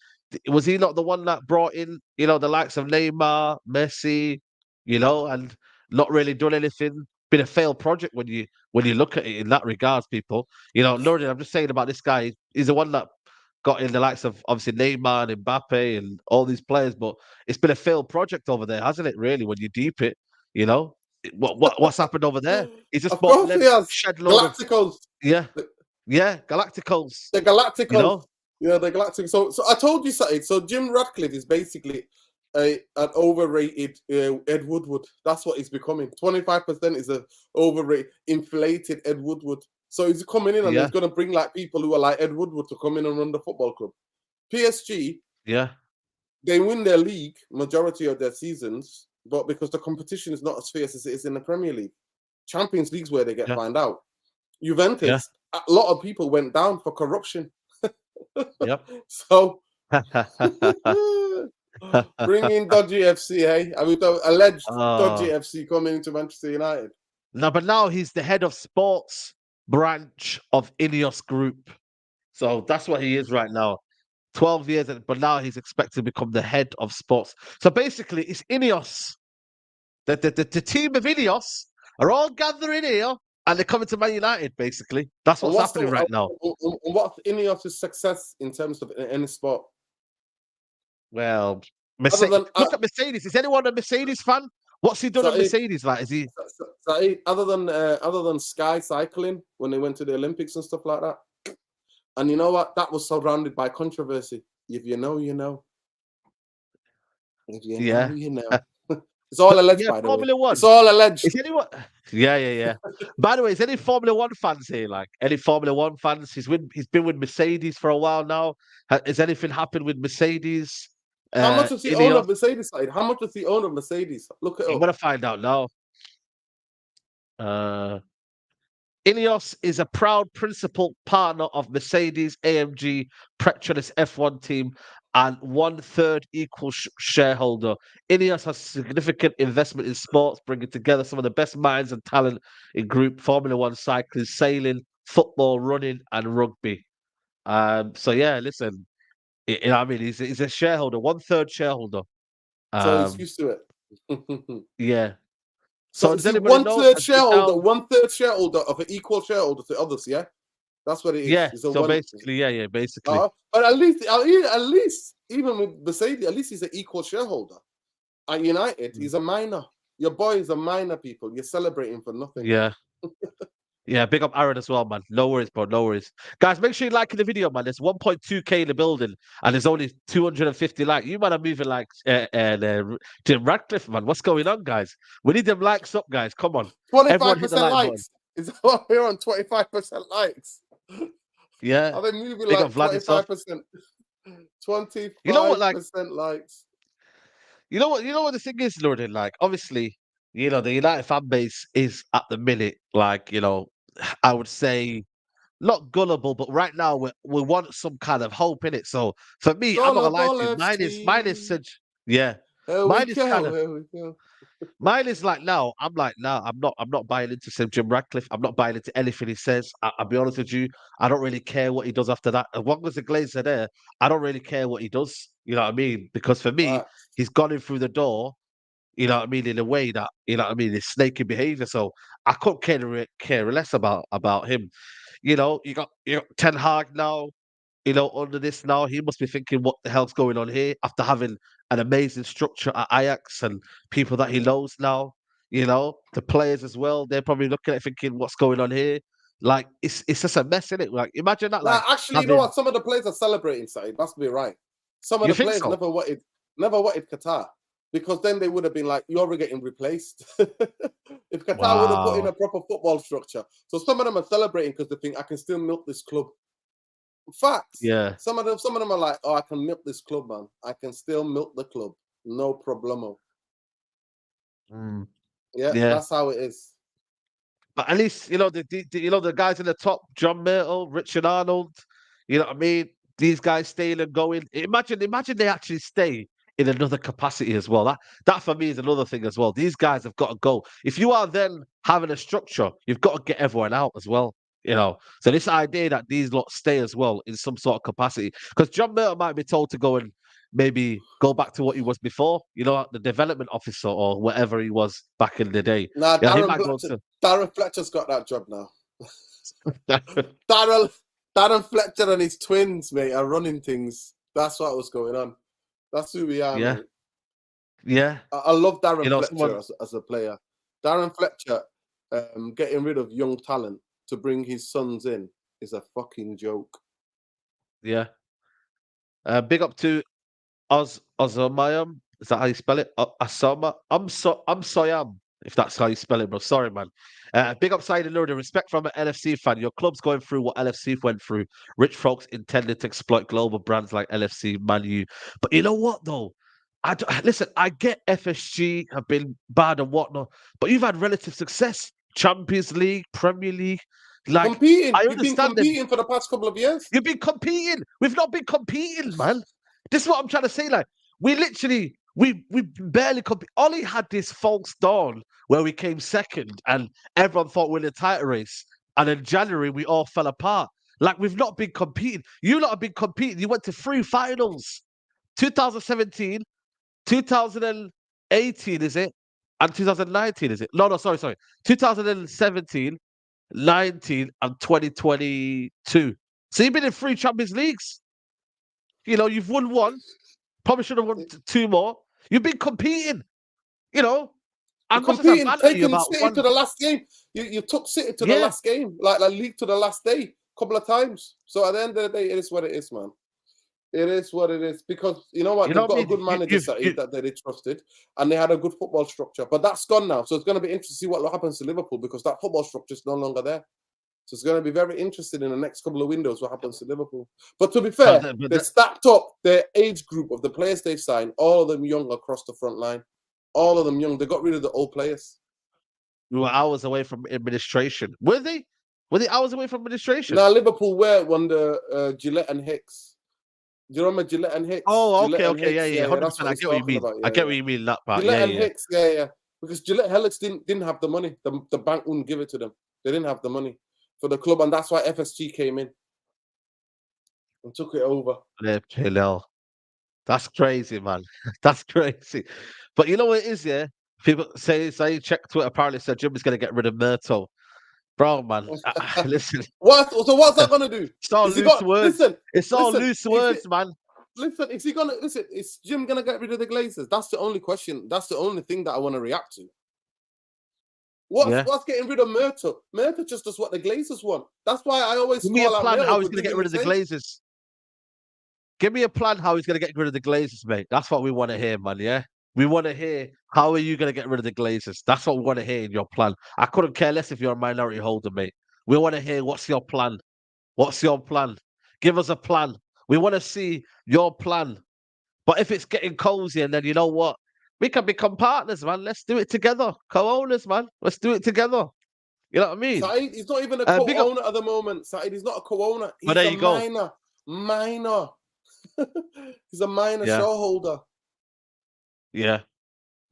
Was he not the one that brought in, the likes of Neymar, Messi, and not really done anything? Been a failed project when you look at it in that regards, people. Nordin, I'm just saying about this guy. He's the one that got in the likes of obviously Neymar and Mbappe and all these players, but it's been a failed project over there, hasn't it? Really, when you deep it, you know what's happened over there? He's just Of course he has. shed load of Galacticos. yeah. Yeah, Galacticos. The Galacticos. You know? Yeah, the Galacticos. So I told you something. So Jim Ratcliffe is basically an overrated Ed Woodward. That's what he's becoming. 25% is an overrated, inflated Ed Woodward. So he's coming in and Yeah. he's going to bring like people who are like Ed Woodward to come in and run the football club. PSG, Yeah. they win their league majority of their seasons, but because the competition is not as fierce as it is in the Premier League. Champions League's where they get found out. Juventus, a lot of people went down for corruption. Yep. So bring in Dodgy FC, eh? I mean, the alleged Dodgy FC coming into Manchester United. No, but now he's the head of sports branch of Ineos Group. So that's what he is right now. 12 years, but now he's expected to become the head of sports. So basically, it's Ineos. The team of Ineos are all gathering here and they're coming to Man United, basically. That's what's happening right now. What's Ineos' success in terms of any sport? Well, look at Mercedes. Is anyone a Mercedes fan? What's he done at Mercedes? Like, is he? Other than Sky Cycling when they went to the Olympics and stuff like that, and you know what? That was surrounded by controversy. If you know, you know. If you know, you know. It's all alleged, by the way. Formula One. It's all alleged. Is anyone? Yeah. By the way, is any Formula One fans here? Like any Formula One fans? He's been with Mercedes for a while now. Has anything happened with Mercedes? How much does he own of Mercedes side? How much does he own of Mercedes? Look it up. I'm gonna find out now. Ineos is a proud principal partner of Mercedes AMG Petronas F1 team and 1/3 equal shareholder. Ineos has significant investment in sports, bringing together some of the best minds and talent in group Formula One cycling, sailing, football, running, and rugby. So yeah, listen, I mean, he's a shareholder, 1/3 shareholder. So he's used to it. Yeah. So does anybody know? 1/3 shareholder of an equal shareholder to others, yeah? That's what it is. Yeah. So basically, basically. But at least, even with Mercedes, at least he's an equal shareholder. At United, he's a minor. Your boy is a minor, people. You're celebrating for nothing. Yeah. Yeah, big up Aaron as well, man. No worries, bro. No worries. Guys, make sure you like the video, man. There's 1.2K in the building and there's only 250 likes. You man are moving like Jim Ratcliffe, man. What's going on, guys? We need them likes up, guys. Come on. 25% likes. Is that we're on 25% likes? Yeah. Are they moving like 25%? 25% you know what, likes. You know what the thing is, Lord, like obviously, the United fan base is at the minute, like, I would say not gullible, but right now we want some kind of hope in it. So for me, I'm not gonna lie to you, mine is such Here we Mine is kind go. of Here we go. Mine is like now. I'm like now. I'm not buying into Sir Jim Ratcliffe. I'm not buying into anything he says. I'll be honest with you. I don't really care what he does after that. As long as the Glazers are there, I don't really care what he does. You know what I mean? Because for me, Facts. he's gone in through the door. You know what I mean? In a way that you know what I mean. It's snaky behavior. So I couldn't care less about him. You got Ten Hag now. Under this now, he must be thinking, what the hell's going on here after having an amazing structure at Ajax and people that he knows now. The players as well. They're probably looking at it thinking, what's going on here? Like it's just a mess, isn't it? Like imagine that, Nah, like actually, you know having. what? Some of the players are celebrating, Saeed. Must be right. Some of You the think players so? never wanted Qatar because then they would have been like, "You're getting replaced." If Qatar would have put in Wow. a proper football structure, so some of them are celebrating because they think I can still milk this club. Facts. Yeah. Some of them are like, "Oh, I can milk this club, man. I can still milk the club, no problemo." Mm, Yeah, yeah. that's how it is. But at least the guys in the top, John Myrtle, Richard Arnold. You know what I mean? These guys staying and going. Imagine they actually stay in another capacity as well. That for me is another thing as well. These guys have got to go. If you are then having a structure, you've got to get everyone out as well. So this idea that these lot stay as well in some sort of capacity, because John Myrtle might be told to go and maybe go back to what he was before. The development officer or whatever he was back in the day. Now, He might go to. Darren Fletcher's got that job now. Darren, Darren Fletcher and his twins, mate, are running things. That's what was going on. That's who we are, Yeah, mate. yeah. I love Darren Fletcher Someone. as a player. Darren Fletcher getting rid of young talent to bring his sons in is a fucking joke. Yeah. Big up to Ozomayam. Is that how you spell it? Asoma. I'm Soyam. If that's how you spell it, bro. Sorry, man. Big up side and load of respect from an LFC fan. Your club's going through what LFC went through. Rich folks intended to exploit global brands like LFC, Man U. But you know what though? Listen, I get FSG have been bad and whatnot, but you've had relative success. Champions League, Premier League. Like, Competing. I You've been understand them. competing for the past couple of years. You've been competing. We've not been competing, man. This is what I'm trying to say. Like, we barely compete. Ollie had this false dawn where we came second and everyone thought we were in a title race. And in January, we all fell apart. Like, we've not been competing. You lot have been competing. You went to 3 finals. 2017, 2018, is it? And 2019, is it? No, sorry. 2017, 19, and 2022. So you've been in 3 Champions Leagues. You've won 1. Probably should have won 2 more. You've been competing. You're And much as I competing, banter you taking about City one, to the last game. You took City to the yeah, last game, like league to the last day, a couple of times. So at the end of the day, it is what it is, man. It is what it is because you know what? you know They've what I got a mean. good manager, Saeed, that they trusted, and they had a good football structure. But that's gone now, so it's going to be interesting to see what happens to Liverpool because that football structure is no longer there. So it's going to be very interesting in the next couple of windows what happens to Liverpool. But to be fair, they stacked up their age group of the players they've signed, all of them young across the front line. All of them young. They got rid of the old players. We were hours away from administration. Were they? Were they hours away from administration? Now Liverpool were under Gillette and Hicks. Do you remember Gillette and Hicks? Oh, Gillette and okay, Hicks, yeah. that's 100%. what I he's get what you talking mean. about. I Yeah, get what you mean that part. Gillette Yeah. and Hicks, yeah. Because Gillette Helix didn't have the money. The bank wouldn't give it to them. They didn't have the money for the club, and that's why FSG came in and took it over. That's crazy, man. That's crazy. But you know what it is, yeah? People say check Twitter apparently said Jim is going to get rid of Myrtle. Bro, man, listen. So what's that gonna do? It's all Is he loose got words. listen? It's all loose words, man. Listen, is he gonna listen? Is Jim gonna get rid of the Glazers? That's the only question. That's the only thing that I want to react to. What's getting rid of Myrtle? Myrtle just does what the Glazers want. That's why I always Give me a call out plan Myrtle how he's for going to get doing rid of the same. Glazers. Give me a plan how he's going to get rid of the Glazers, mate. That's what we want to hear, man. Yeah, we want to hear how are you going to get rid of the Glazers. That's what we want to hear in your plan. I couldn't care less if you're a minority holder, mate. We want to hear what's your plan. What's your plan? Give us a plan. We want to see your plan. But if it's getting cozy, and then you know what? We can become partners, man. Let's do it together. Co-owners, man. Let's do it together. You know what I mean? Saeed, he's not even a Big up. co-owner at the moment. Saeed, he's not a co-owner. He's there a you go. minor. He's a minor Yeah. shareholder. Yeah.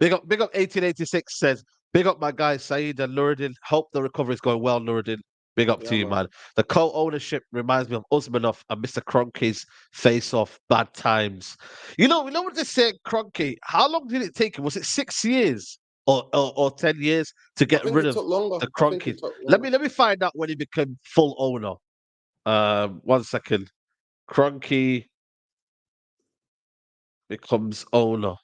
Big up 1886 says, big up my guy Saeed and Nuruddin. Hope the recovery is going well, Nuruddin. Big up to Yeah, you, man. man. The co-ownership reminds me of Usmanov and Mr. Kroenke's face-off, bad times. You know what they say, Kroenke? How long did it take him? Was it 6 years or 10 years to I get think rid it of took longer. the I think Kroenkes? it took Let longer. me find out when he became full owner. 1 second. Kroenke becomes owner.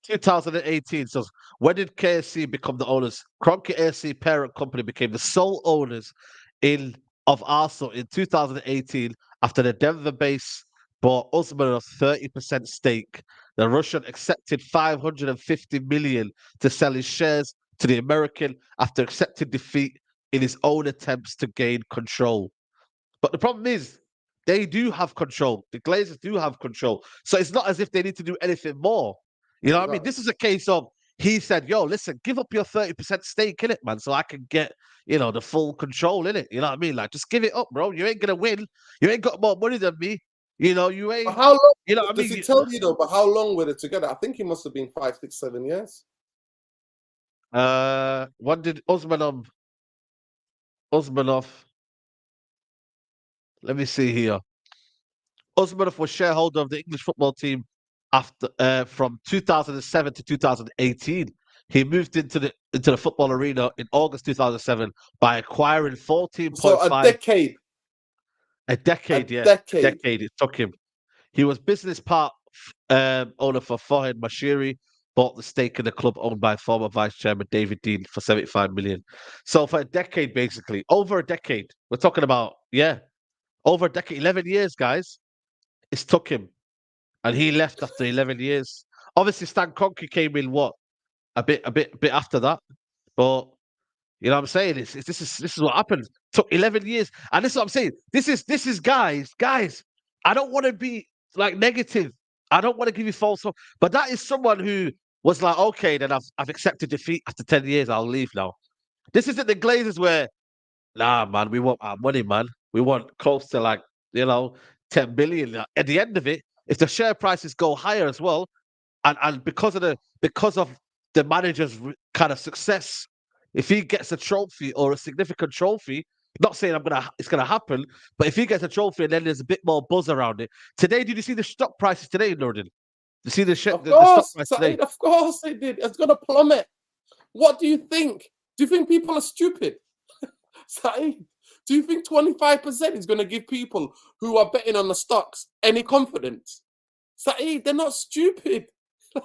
2018. So when did KSC become the owners? Kroenke AFC parent company became the sole owners in of Arsenal in 2018 after the Denver base bought Usman a 30% stake. The Russian accepted 550 million to sell his shares to the American after accepting defeat in his own attempts to gain control. But the problem is, they do have control. The Glazers do have control. So it's not as if they need to do anything more. You know what I mean? Exactly. This is a case of he said, yo, listen, give up your 30% stake in it, man, so I can get, the full control in it. You know what I mean? Like, just give it up, bro. You ain't gonna win. You ain't got more money than me. You But ain't, how long you know what I does mean? he tell you though? But how long were they together? I think he must have been 5, 6, 7 years. What did Osmanov, let me see here. Usmanov was shareholder of the English football team after from 2007 to 2018. He moved into the football arena in August 2007 by acquiring So a 14.5 decade. a A decade. Yeah, a decade. decade it took him. He was business part owner for Fahed Mashiri. Bought the stake in the club owned by former vice chairman David Dean for 75 million. So for a decade, basically, over a decade, we're talking about over a decade, 11 years, guys. It's took him. And he left after 11 years. Obviously, Stan Kroenke came in a bit after that, but you know what I'm saying. This is what happened. Took 11 years, and this is what I'm saying. This is guys. I don't want to be like negative. I don't want to give you false hope, but that is someone who was like, okay, then I've accepted defeat after 10 years. I'll leave now. This isn't the Glazers where, nah, man, we want our money, man. We want close to like, 10 billion. At the end of it, if the share prices go higher as well, and because of the manager's kind of success, if he gets a trophy or a significant trophy, not saying it's gonna happen, but if he gets a trophy and then there's a bit more buzz around it. Today, did you see the stock prices today, Nordin? You see Of the stock course, price today? Saeed, of course they did. It's gonna plummet. What do you think? Do you think people are stupid? Saeed, do you think 25% is gonna give people who are betting on the stocks any confidence? Saeed, they're not stupid.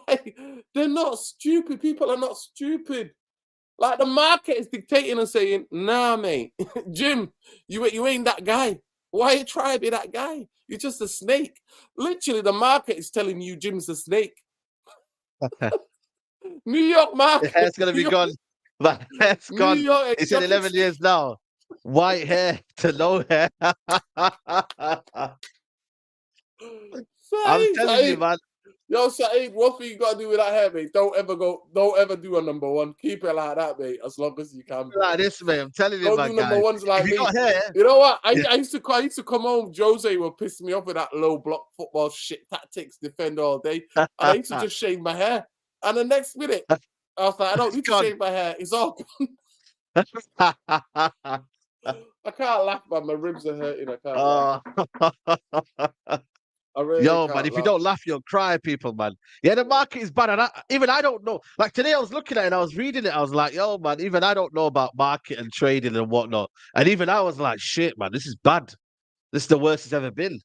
Like, they're not stupid. People are not stupid. Like the market is dictating and saying, nah, mate, Jim, you ain't that guy. Why you try to be that guy? You're just a snake. Literally, the market is telling you Jim's a snake. New York The market, hair's gonna be gone. The hair's New gone. York It's in exotic 11 years now. White hair to no hair. I'm Saeed, telling you, Saeed. man. Yo, Saeed, what thing you gotta do with that hair, mate? Don't ever do a number one. Keep it like that, mate, as long as you can, bro. Like this, mate. I'm telling you, Don't my do number guy. ones If like you me. got hair, You know what? yeah. I used to come home. Jose would piss me off with that low block football shit tactics, defend all day, and I used to just shave my hair. And the next minute, I was like, I don't It's need to gone. shave my hair. It's all. I can't laugh, man. My ribs are hurting. I can't laugh. Oh. I really Yo, man, can't if you laugh. don't laugh, you'll cry, people, man. Yeah, the market is bad. And even I don't know. Like today, I was looking at it and I was reading it. I was like, yo, man, even I don't know about market and trading and whatnot. And even I was like, shit, man, this is bad. This is the worst it's ever been,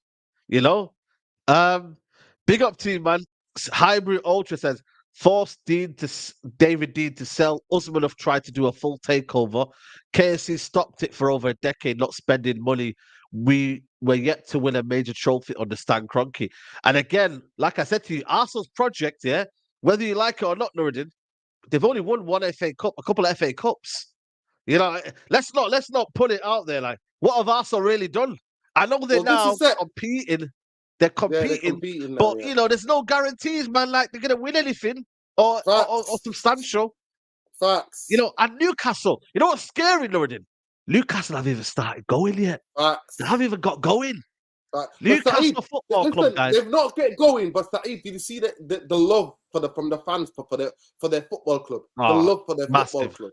you know? Um, Big up to you, man. Hybrid Ultra says forced David Dean to sell. Usmanov tried to do a full takeover. KSC stopped it for over a decade, not spending money. We were yet to win a major trophy under Stan Kroenke. And again, like I said to you, Arsenal's project, yeah, whether you like it or not, Nuruddin, they've only won one FA Cup, a couple of FA Cups. Let's not put it out there like what have Arsenal really done? I know they're Well, this now is it. competing, they're Yeah, they're competing, competing now. but Yeah, there's no guarantees, man. Like they're gonna win anything or facts, substantial. facts, And Newcastle. You know what's scary, Lordin? Newcastle haven't even started going yet. They facts, haven't even got going. But Saeed, Newcastle Football Club, listen, guys. they've not get going. But Saeed, did you see the love from the fans for their football club? The Oh, love for their football massive. club,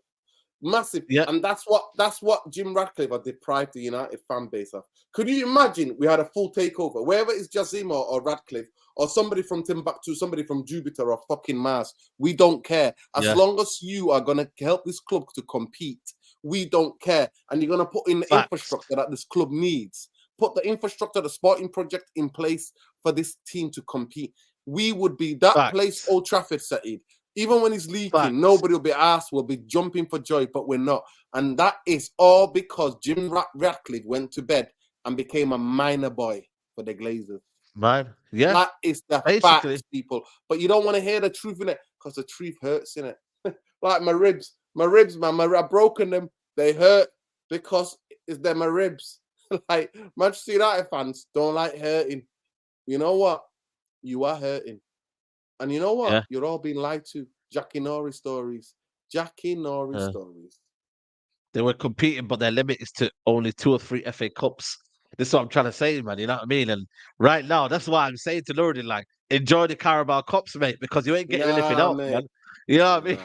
massive. Yeah. And that's what Jim Ratcliffe has deprived the United fan base of. Could you imagine we had a full takeover, wherever it's Jazim or Ratcliffe or somebody from Timbuktu, somebody from Jupiter or fucking Mars? We don't care. As Yeah. long as you are gonna help this club to compete, we don't care. And you're gonna put in the Facts. infrastructure that this club needs. Put the infrastructure, the sporting project in place for this team to compete. We would be that Facts. place, Old Trafford, Saeed. Even when he's leaking, Facts. nobody will be asked, we'll be jumping for joy, but we're not. And that is all because Jim Ratcliffe went to bed and became a minor boy for the Glazers. Man, yeah. That is the Basically. facts, people. But you don't want to hear the truth in it because the truth hurts in it. Like my ribs, man, I've broken them. They hurt because they're my ribs. Like Manchester United fans don't like hurting. You know what? You are hurting. And you know what? Yeah. You're all being lied to. Jackie Norrie stories. Stories. They were competing, but their limit is to only 2 or 3 FA Cups. This is what I'm trying to say, man. You know what I mean? And right now, that's why I'm saying to Lourdes, like, enjoy the Carabao Cups, mate, because you ain't getting anything else, man. You know what I mean?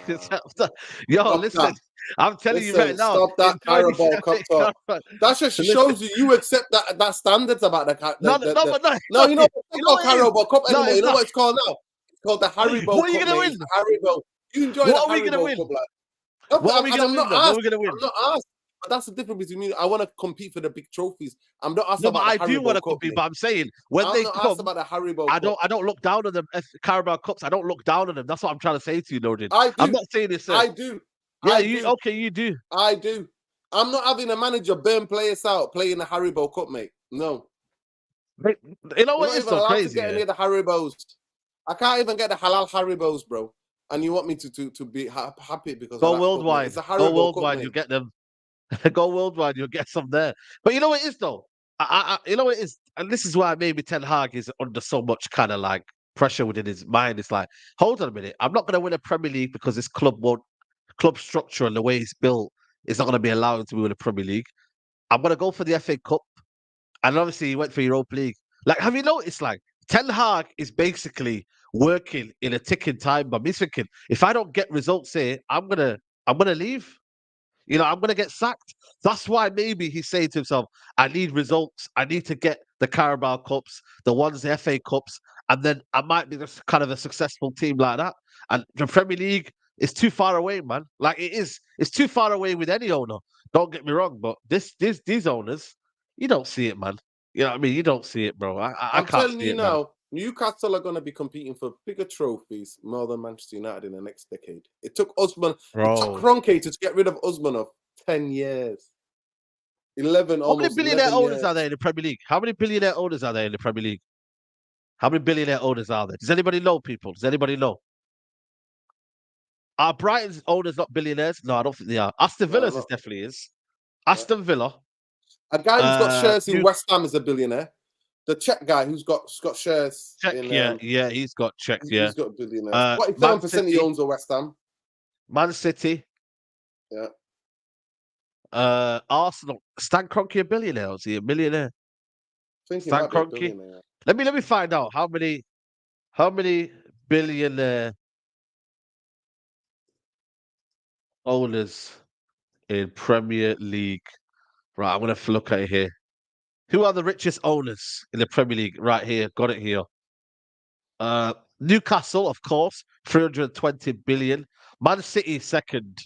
Yo, Stop listen, that. I'm telling you right now. Stop that Carabao Cup talk. That just shows you accept that standards about the No, you know it's not Carabao Cup anymore. You know what it's called now? It's called the Haribo What are you Cup. gonna win? Haribo. You enjoy What the are we gonna Haribo win? Cup, like. What are we gonna win? What are we gonna win? I'm not asked. But that's the difference between me. I want to compete for the big trophies. I'm not asked No, about but the I do Haribo want to Cup, compete. mate. But I'm saying when I'm they not come, asked about the Haribo I Cup. don't look down on them. Carabao Cups, I don't look down on them. That's what I'm trying to say to you, Lourdes. I do. I'm not saying this. I do. Yeah, I you do. okay? You do. I do. I'm not having a manager burn players out playing the Haribo Cup, mate. No. But, you know what? You're not It's even so allowed crazy. to get any of the Haribos. I can't even get the halal Haribos, bro. And you want me to be happy because Go of that worldwide. Cup, it's a Haribo Go worldwide. Cup, You get them. Go worldwide. You'll get some there. But you know what it is though. You know what it is, and this is why maybe Ten Hag is under so much kind of like pressure within his mind. It's like, hold on a minute. I'm not going to win a Premier League because this club structure and the way it's built is not going to be allowed to win a Premier League. I'm going to go for the FA Cup. And obviously, he went for Europa League. Like, have you noticed? Like, Ten Hag is basically working in a ticking time bomb. He's thinking, if I don't get results here, I'm gonna leave. You know, I'm gonna get sacked. That's why maybe he's saying to himself, I need results. I need to get the Carabao Cups, the FA Cups, and then I might be just kind of a successful team like that. And the Premier League is too far away, man. Like it is. It's too far away with any owner. Don't get me wrong, but these owners, you don't see it, man. You know what I mean? You don't see it, bro. I I'm can't telling see you it, man. now, Newcastle are going to be competing for bigger trophies more than Manchester United in the next decade. It took Usman, it took Kroenke to get rid of Usmanov 10 years. 11, How many almost billionaire 11 owners years. are there in the Premier League? How many billionaire owners are there in the Premier League? How many billionaire owners are there? Does anybody know, people? Does anybody know? Are Brighton's owners not billionaires? No, I don't think they are. Aston Villa's definitely is. Aston Villa. A guy who's got shares in West Ham is a billionaire. The Czech guy who's got shares Czech, in yeah, he's got Czech, yeah. He's got billionaires. 47% he owns of West Ham. Man City. Yeah. Arsenal. Stan Kroenke a billionaire? Or is he a millionaire? Stan Kroenke. Let me find out how many billionaire owners in Premier League. Right, I'm gonna look at it here. Who are the richest owners in the Premier League? Right here, got it here. Newcastle, of course, 320 billion. Man City second.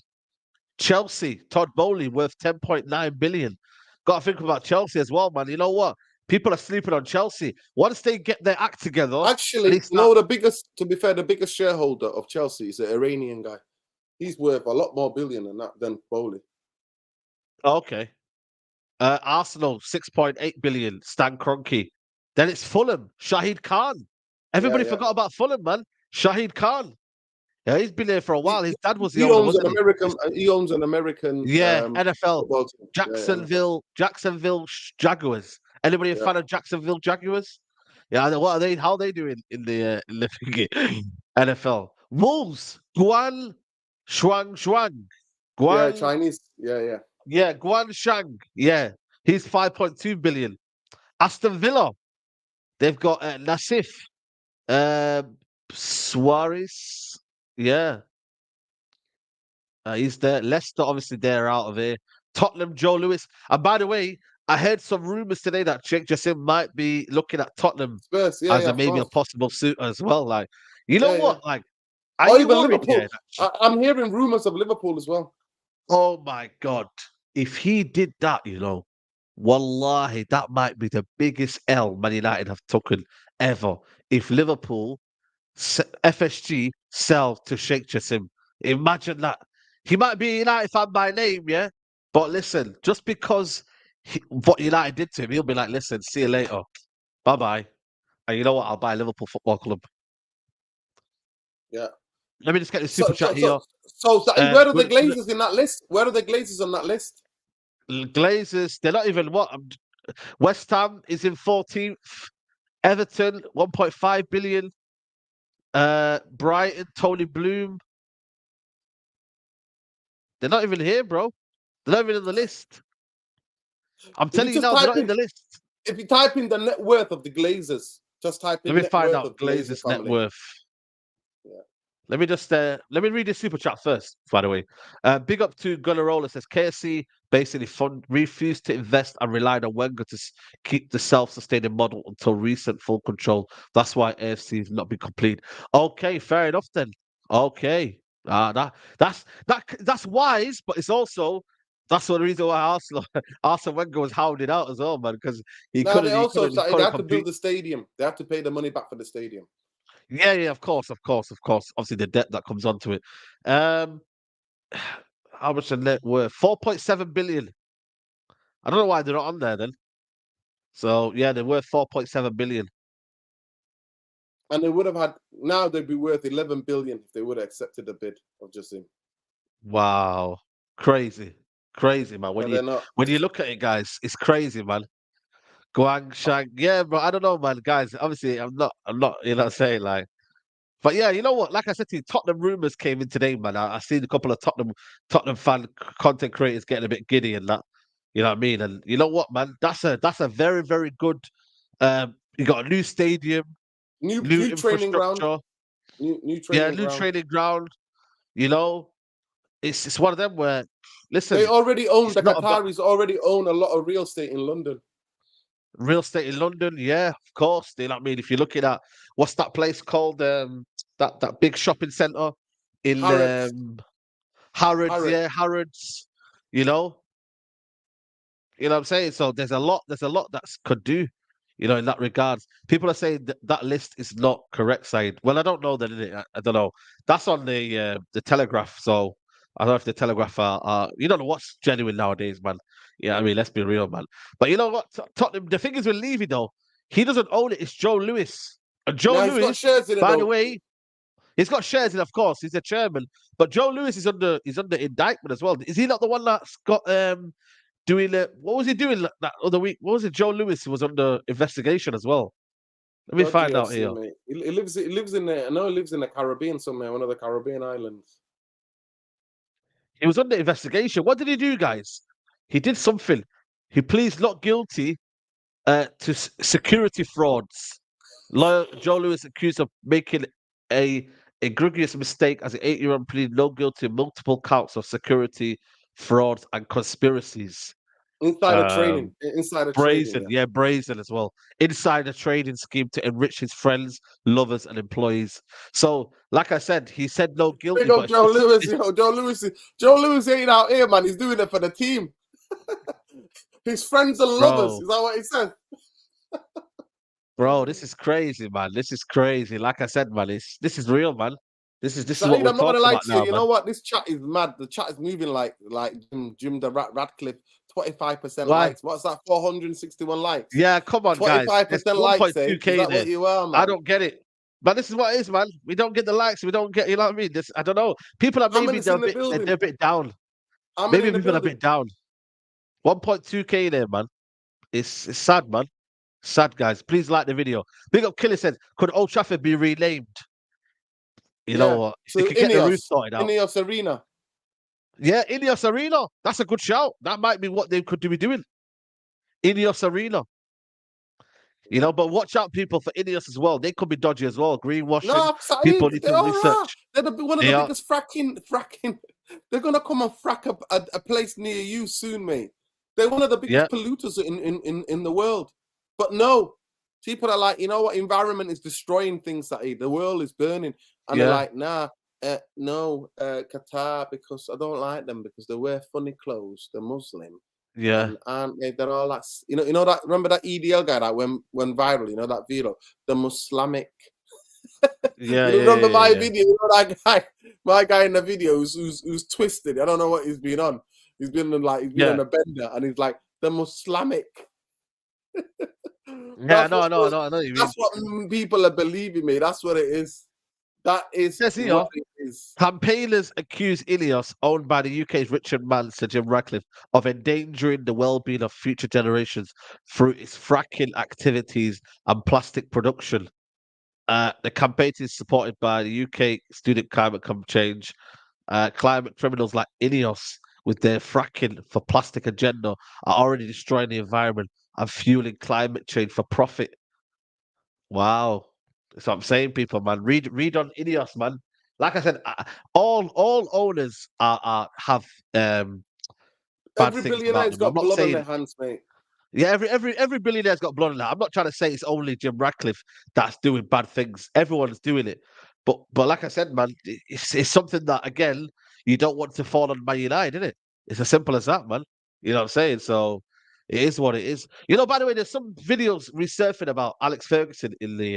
Chelsea, Todd Bowley worth 10.9 billion. Got to think about Chelsea as well, man. You know what? People are sleeping on Chelsea. Once they get their act together, actually, no. The biggest shareholder of Chelsea is an Iranian guy. He's worth a lot more billion than Bowley. Okay. Arsenal, 6.8 billion. Stan Kroenke. Then it's Fulham, Shahid Khan. Everybody forgot about Fulham, man. Shahid Khan. Yeah, he's been there for a while. His dad was the owner, wasn't he? He owns an American. NFL. Jacksonville Jaguars. Anybody a fan of Jacksonville Jaguars? Yeah, what are they? How are they doing in the NFL? Wolves. Guan Shuang. Yeah, Chinese. Yeah. Yeah, Guan Shang. Yeah, he's 5.2 billion. Aston Villa. They've got Nassif, Suarez. Yeah, he's there. Leicester, obviously, they're out of here. Tottenham, Joe Lewis. And by the way, I heard some rumours today that Sheikh Jassim might be looking at Tottenham Spurs, yeah, as yeah, a of maybe a course. possible suitor as well. Like, you know Yeah, yeah. what? Like, are Or you even worried? Liverpool. Yeah. I'm hearing rumours of Liverpool as well. Oh my God. If he did that, wallahi, that might be the biggest L Man United have taken ever. If Liverpool, FSG, sell to Sheikh Jassim, imagine that. He might be a United fan by name, yeah? But listen, just because what United did to him, he'll be like, listen, see you later. Bye-bye. And you know what? I'll buy Liverpool Football Club. Yeah. Let me just get the So, super chat so, here. so, so where are the Good- Glazers in that list? Where are the Glazers on that list? Glazers, they're not even what? West Ham is in 14th. Everton, 1.5 billion. Brighton, Tony Bloom. They're not even here, bro. They're not even in the list. I'm If you telling you just now, they're type not in in, the list. if you type in the net worth of the Glazers, just type Let in me net find worth out of Glazer Glazers' net family. worth. Yeah. Let me just let me read the super chat first, by the way. Big up to Gunnarola says KSC basically refused to invest and relied on Wenger to keep the self-sustaining model until recent full control. That's why AFC has not been complete. Okay, fair enough then. Okay. That's wise, but it's also that's one reason why Arsene Wenger was hounded out as well, man, because he Now couldn't they he also couldn't he they couldn't have to build compete. the stadium. They have to pay the money back for the stadium. Yeah, of course. Obviously, the debt that comes onto it. Um, how much the net worth? 4.7 billion. I don't know why they're not on there then. So yeah, they're worth 4.7 billion. And they would have had now they'd be worth 11 billion if they would have accepted the bid of Jassim. Wow, crazy, man. But they're not. When you look at it, guys, it's crazy, man. Guangshang, yeah, but I don't know, man, guys. Obviously, I'm not, saying like. But yeah, you know what? Like I said to you, Tottenham rumours came in today, man. I seen a couple of Tottenham fan content creators getting a bit giddy and that. You know what I mean? And you know what, man? That's a very, very good. You got a new stadium, new New training ground. infrastructure. New Yeah, training new ground. training ground. You know, it's one of them where, They listen, already own it's the not about Qataris already own a lot of real estate in London. real estate in London. Yeah, of course. You know what I mean? If you're looking at what's that place called? That big shopping centre in Harrods. Harrods, Harrods. yeah, Harrods. You know, what I'm saying. So there's a lot that's could do, in that regards. People are saying that list is not correct side. Well, I don't know that, innit? I don't know. That's on the Telegraph. So I don't know if the Telegraph are you don't know what's genuine nowadays, man. Yeah, I mean, let's be real, man. But you know what? Tottenham, the thing is with Levy though, he doesn't own it. It's Joe Lewis. And Joe Now he's got Lewis, shares in it by the though. way, he's got shares in, of course. He's the chairman, but Joe Lewis is under indictment as well. Is he not the one that's got doing what was he doing that other week? What was it? Joe Lewis was under investigation as well. Let me Dodgy find out FC, here. mate. He lives in the, I know he lives in the Caribbean somewhere, one of the Caribbean islands. He was under investigation. What did he do, guys? He did something. He pleads not guilty to security frauds. Lawyer Joe Lewis accused of making a egregious mistake as an 8-year-old pleaded not guilty to multiple counts of security frauds and conspiracies. Insider trading, Brazen, yeah. yeah, brazen as well. Inside a trading scheme to enrich his friends, lovers, and employees. So, like I said, he said no guilty, Big up but Joe Lewis, Joe Lewis ain't out here, man. He's doing it for the team. His friends and lovers. bro, Is that what he said? this is crazy, man. This is crazy. Like I said, man, this is real, man. This is what Saeed, we're I'm not gonna talking lie about to you. now, You man. know what? This chat is mad. The chat is moving like Jim the Ratcliffe. 25% Why? likes. What's that? 461 likes. Yeah, come on, guys. There's 25% likes, eh? Is 1.2k that there. what you are, I man? don't get it. But this is what it is, man. We don't get the likes. We don't get, you know what I mean? I don't know. People are How maybe many's in the building? they're a bit down. How many Maybe in the people are a building? bit down. 1.2k there, man. It's sad, man. Sad, guys. Please like the video. Big up Killer said, could Old Trafford be renamed? You know Yeah. what? If they So could get the roof sorted out. Ineos Arena. Yeah, Ineos Arena. That's a good shout. That might be what they could be doing. Ineos Arena. You know, but watch out, people, for Ineos as well. They could be dodgy as well. Greenwashing. No, Saeed, People need they to all are. research. They're one of They the are. biggest fracking. They're gonna come and frack a place near you soon, mate. They're one of the Yeah. biggest polluters in the world. But no, people are like, you know what? Environment is destroying things. Saeed. The world is burning, and they're Yeah. like, nah, no, Qatar, because I don't like them because they wear funny clothes. They're Muslim. Yeah. And they're all that, you know that, remember that EDL guy that went viral, you know, that video, the Muslimic. Yeah. You remember my video, you know that guy, my guy in the video who's twisted. I don't know what he's been on. He's been on on a bender, and he's like the Muslimic. Yeah. No. I know what you mean. That's what people are believing me. That's what it is. That is Says here, what it is. campaigners accuse Ineos, owned by the UK's Richard Man, Sir Jim Ratcliffe, of endangering the well-being of future generations through its fracking activities and plastic production. The campaign is supported by the UK Student Climate Change. Climate criminals like Ineos, with their fracking for plastic agenda, are already destroying the environment and fueling climate change for profit. Wow. That's what I'm saying, people, man. Read on Ineos, man. Like I said, all owners have bad Every things about billionaire's them. I'm got not blood on their saying, hands, mate. yeah, every billionaire's got blood in that. I'm not trying to say it's only Jim Ratcliffe that's doing bad things. Everyone's doing it. But like I said, man, it's something that, again, you don't want to fall on Man United, isn't it? It's as simple as that, man. You know what I'm saying? So it is what it is. You know, by the way, there's some videos resurfacing about Alex Ferguson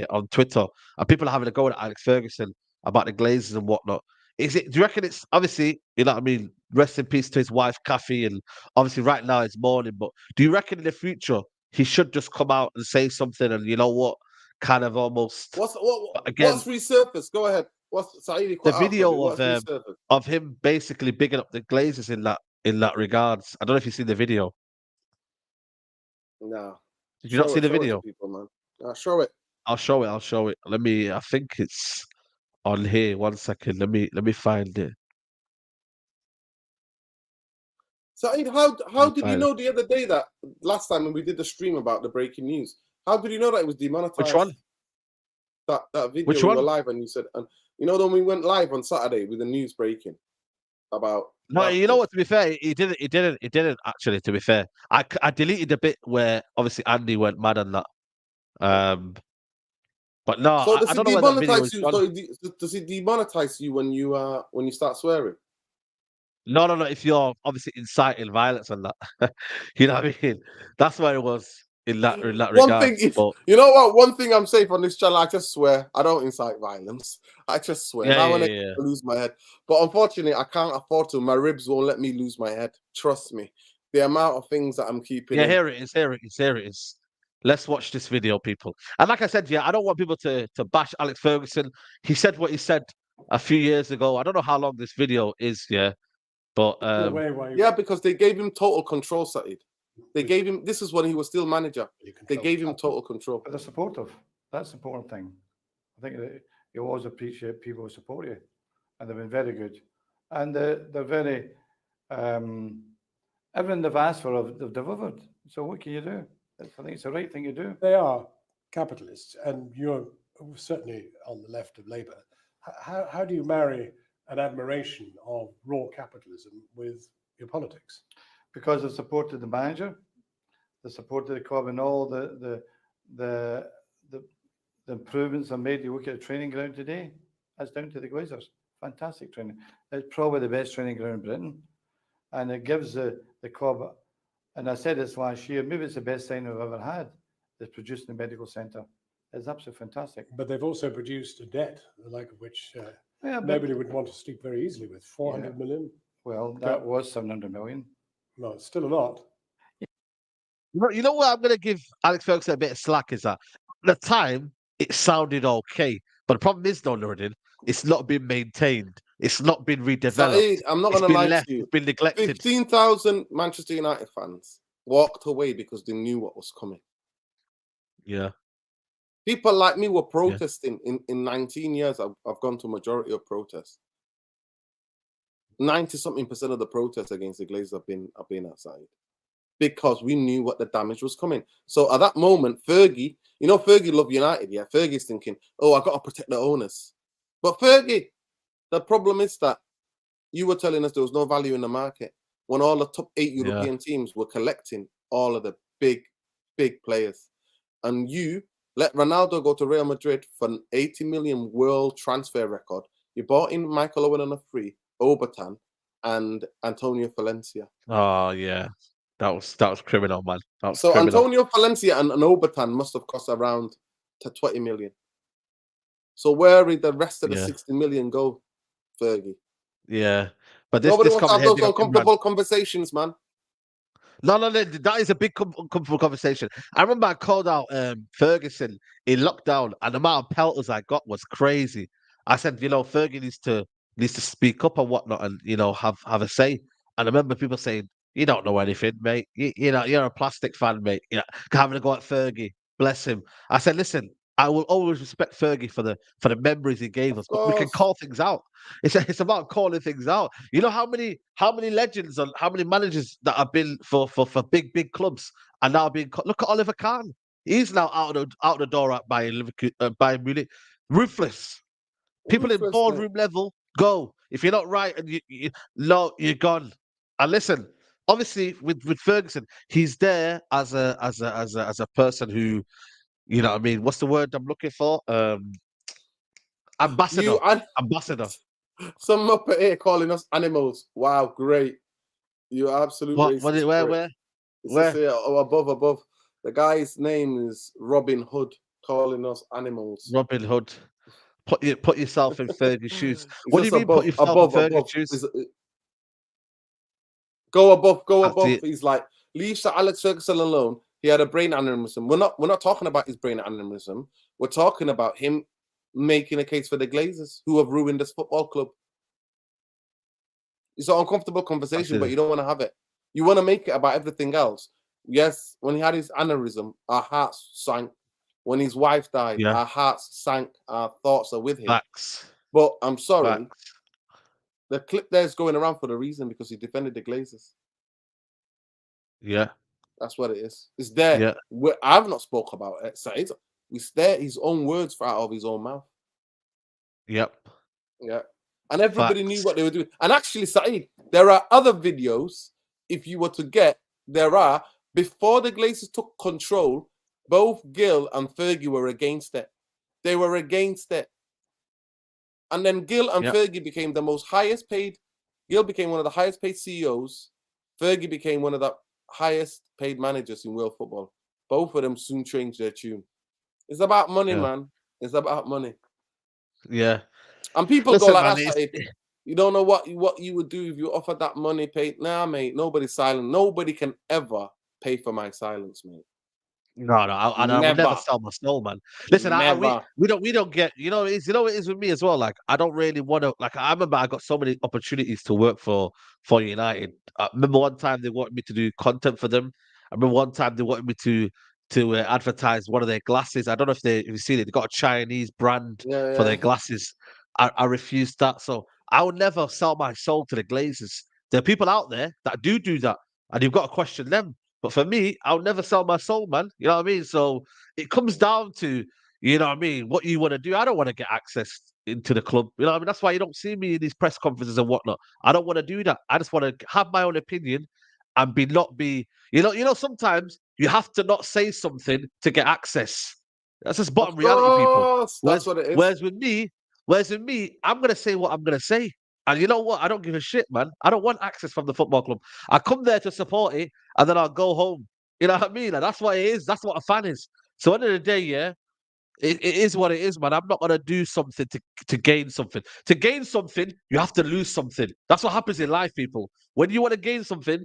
on Twitter, and people are having a go at Alex Ferguson about the Glazers and whatnot. Is it? Do you reckon it's obviously? You know what I mean? Rest in peace to his wife, Kathy, and obviously right now it's mourning. But do you reckon in the future he should just come out and say something? And you know what? Kind of almost again What's resurfaced? Go ahead. What's Saidi the cut out for me? video What's resurfaced? of him basically bigging up the Glazers in that regards. I don't know if you've seen the video. No. Did you not see the Show it video? to people, man. Show it. I'll show it. I think it's on here. 1 second. Let me find it. Saeed, how did you know the other day, that last time when we did the stream about the breaking news? How did you know that it was demonetized? Which one? That video. Which we one? were live, and you said, and you know when we went live on Saturday with the news breaking about. No, you know what? To be fair, he didn't actually. To be fair, I deleted the bit where obviously Andy went mad on that. But no, So does I it don't know where that video demonetize is you? gone. Does it demonetize you when you start swearing? No. If you're obviously inciting violence on that, you know what I mean. That's where it was in that One thing, regards. But you know what? One thing I'm safe on this channel, I just swear. I don't incite violence. I just swear. yeah, Now when I yeah. lose my head, but unfortunately, I can't afford to. My ribs won't let me lose my head. Trust me. The amount of things that I'm keeping. Yeah, in. here it is. Let's watch this video, people. And like I said, yeah, I don't want people to bash Alex Ferguson. He said what he said a few years ago. I don't know how long this video is, yeah. But yeah, because they gave him total control, Saeed. They gave him. This is when he was still manager. They gave him total control. But they're supportive. That's the important thing. I think that you always appreciate people who support you, and they've been very good. And they're very everything they've asked for, they've delivered. So what can you do? I think it's the right thing to do. They are capitalists, and you're certainly on the left of Labour. How do you marry an admiration of raw capitalism with your politics? Because they supported the manager, they supported the club, and all the improvements are made. You look at the training ground today, that's down to the Glazers. Fantastic training. It's probably the best training ground in Britain, and it gives the club. And I said this last year, maybe it's the best sign we've ever had. That's produced in the medical centre. It's absolutely fantastic. But they've also produced a debt, the like of which nobody would want to sleep very easily with. 400 million. Well, that was 700 million. No, it's still a lot. you know what? I'm going to give Alex Ferguson a bit of slack is that at the time it sounded okay, but the problem is, though, Nuruddin, it's not been maintained. It's not been redeveloped. Saeed, I'm not going to lie to you. It's been neglected. 15,000 Manchester United fans walked away because they knew what was coming. Yeah. People like me were protesting in 19 years. I've gone to a majority of protests. 90-something% of the protests against the Glazers have been outside because we knew what the damage was coming. So at that moment, Fergie, You know, Fergie loved United, yeah? Fergie's thinking, oh, I got to protect the owners. But Fergie, the problem is that you were telling us there was no value in the market when all the top 8 European teams were collecting all of the big players. And you let Ronaldo go to Real Madrid for an 80 million world transfer record. You bought in Michael Owen on a free, Obertan, and Antonio Valencia. Oh yeah, that was criminal, man. That was So criminal. Antonio Valencia and Obertan must have cost around to 20 million. So where did the rest of the 60 million go, Fergie? Yeah, but Nobody this wants to have comment those here, uncomfortable conversations, man. No, that is a big uncomfortable conversation. I remember I called out Ferguson in lockdown, and the amount of pelters I got was crazy. I said, Fergie needs to speak up and whatnot, and have a say. And I remember people saying, "You don't know anything, mate. You're a plastic fan, mate. Having a go at Fergie, bless him." I said, "Listen, I will always respect Fergie for the memories he gave us, but we can call things out. It's about calling things out. You know how many legends and how many managers that have been for big clubs are now being look at Oliver Kahn. He's now out of the door at Bayern Munich. Ruthless. People in boardroom level go. If you're not right and you're gone. And listen, obviously with Ferguson, he's there as a person who, you know what I mean? What's the word I'm looking for? Ambassador. Ambassador. Some Muppet here calling us animals. Wow, great. You're absolutely racist. Where? Above. The guy's name is Robin Hood, calling us animals. Robin Hood. Put yourself in Fergie's shoes. What do you mean put yourself in Fergie's shoes? Go above. He's like, leave Sir Alex Ferguson alone. He had a brain aneurysm. We're not talking about his brain aneurysm. We're talking about him making a case for the Glazers, who have ruined this football club. It's an uncomfortable conversation, but you don't want to have it. You want to make it about everything else. Yes, when he had his aneurysm, our hearts sank. When his wife died, our hearts sank. Our thoughts are with him. Facts. But I'm sorry. Facts. The clip there is going around for the reason because he defended the Glazers. Yeah. That's what it is. It's there. Yeah. I've not spoke about it. So it's there, his own words out of his own mouth. Yep. Yeah. And everybody knew what they were doing. And actually, Saeed, there are other videos, if you were to get, before the Glazers took control, both Gil and Fergie were against it. They were against it. And then Gil and Fergie became the most highest paid. Gil became one of the highest paid CEOs. Fergie became one of the highest paid managers in world football. Both of them soon changed their tune. It's about money, man. It's about money. Yeah. And people go like that. You don't know what you would do if you offered that money paid. Nah, mate. Nobody's silent. Nobody can ever pay for my silence, mate. No, I would never sell my soul, man. Listen, we don't get, it is with me as well. Like, I don't really want to, like, I remember I got so many opportunities to work for United. I remember one time they wanted me to do content for them. I remember one time they wanted me to advertise one of their glasses. I don't know if you've seen it. They got a Chinese brand for their glasses. I refused that. So I would never sell my soul to the Glazers. There are people out there that do that, and you've got to question them. But for me, I'll never sell my soul, man. You know what I mean? So it comes down to, you know what I mean, what you want to do. I don't want to get access into the club. You know what I mean? That's why you don't see me in these press conferences and whatnot. I don't want to do that. I just want to have my own opinion and sometimes you have to not say something to get access. That's just bottom reality, people. That's what it is. Whereas with me, I'm going to say what I'm going to say. And you know what? I don't give a shit, man. I don't want access from the football club. I come there to support it, and then I'll go home. You know what I mean? Like, that's what it is. That's what a fan is. So at the end of the day, it is what it is, man. I'm not going to do something to gain something. To gain something, you have to lose something. That's what happens in life, people. When you want to gain something,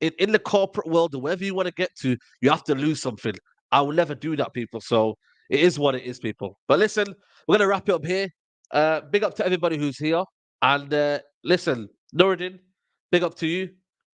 in the corporate world or wherever you want to get to, you have to lose something. I will never do that, people. So it is what it is, people. But listen, we're going to wrap it up here. Big up to everybody who's here. And listen, Nuruddin, big up to you.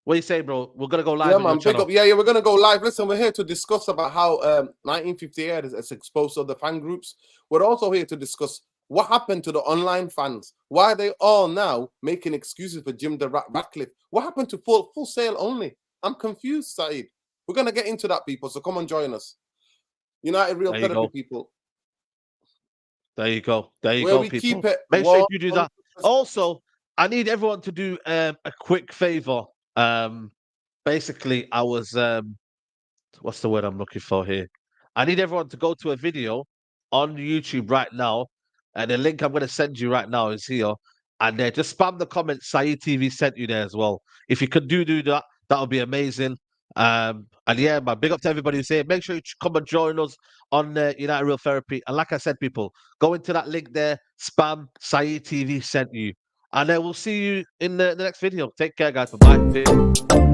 What do you say, bro? We're gonna go live. Yeah, man, big up. Yeah, we're gonna go live. Listen, we're here to discuss about how 1958 is exposed to the fan groups. We're also here to discuss what happened to the online fans. Why are they all now making excuses for Jim the Ratcliffe? What happened to full sale only? I'm confused, Saeed. We're gonna get into that, people. So come and join us. United Real There you Therapy go. people. There you go. There you Where go, we people. keep it Make sure you do that. 100%. Also, I need everyone to do a quick favor. Basically, I was what's the word I'm looking for here? I need everyone to go to a video on YouTube right now, and the link I'm going to send you right now is here. And just spam the comment. Saeed TV sent you there as well. If you could do that, that would be amazing. And yeah, man, big up to everybody who's here. Make sure you come and join us on United Real Therapy. And like I said, people, go into that link there. Spam Saeed TV sent you. And we'll see you in the next video. Take care, guys. Bye bye.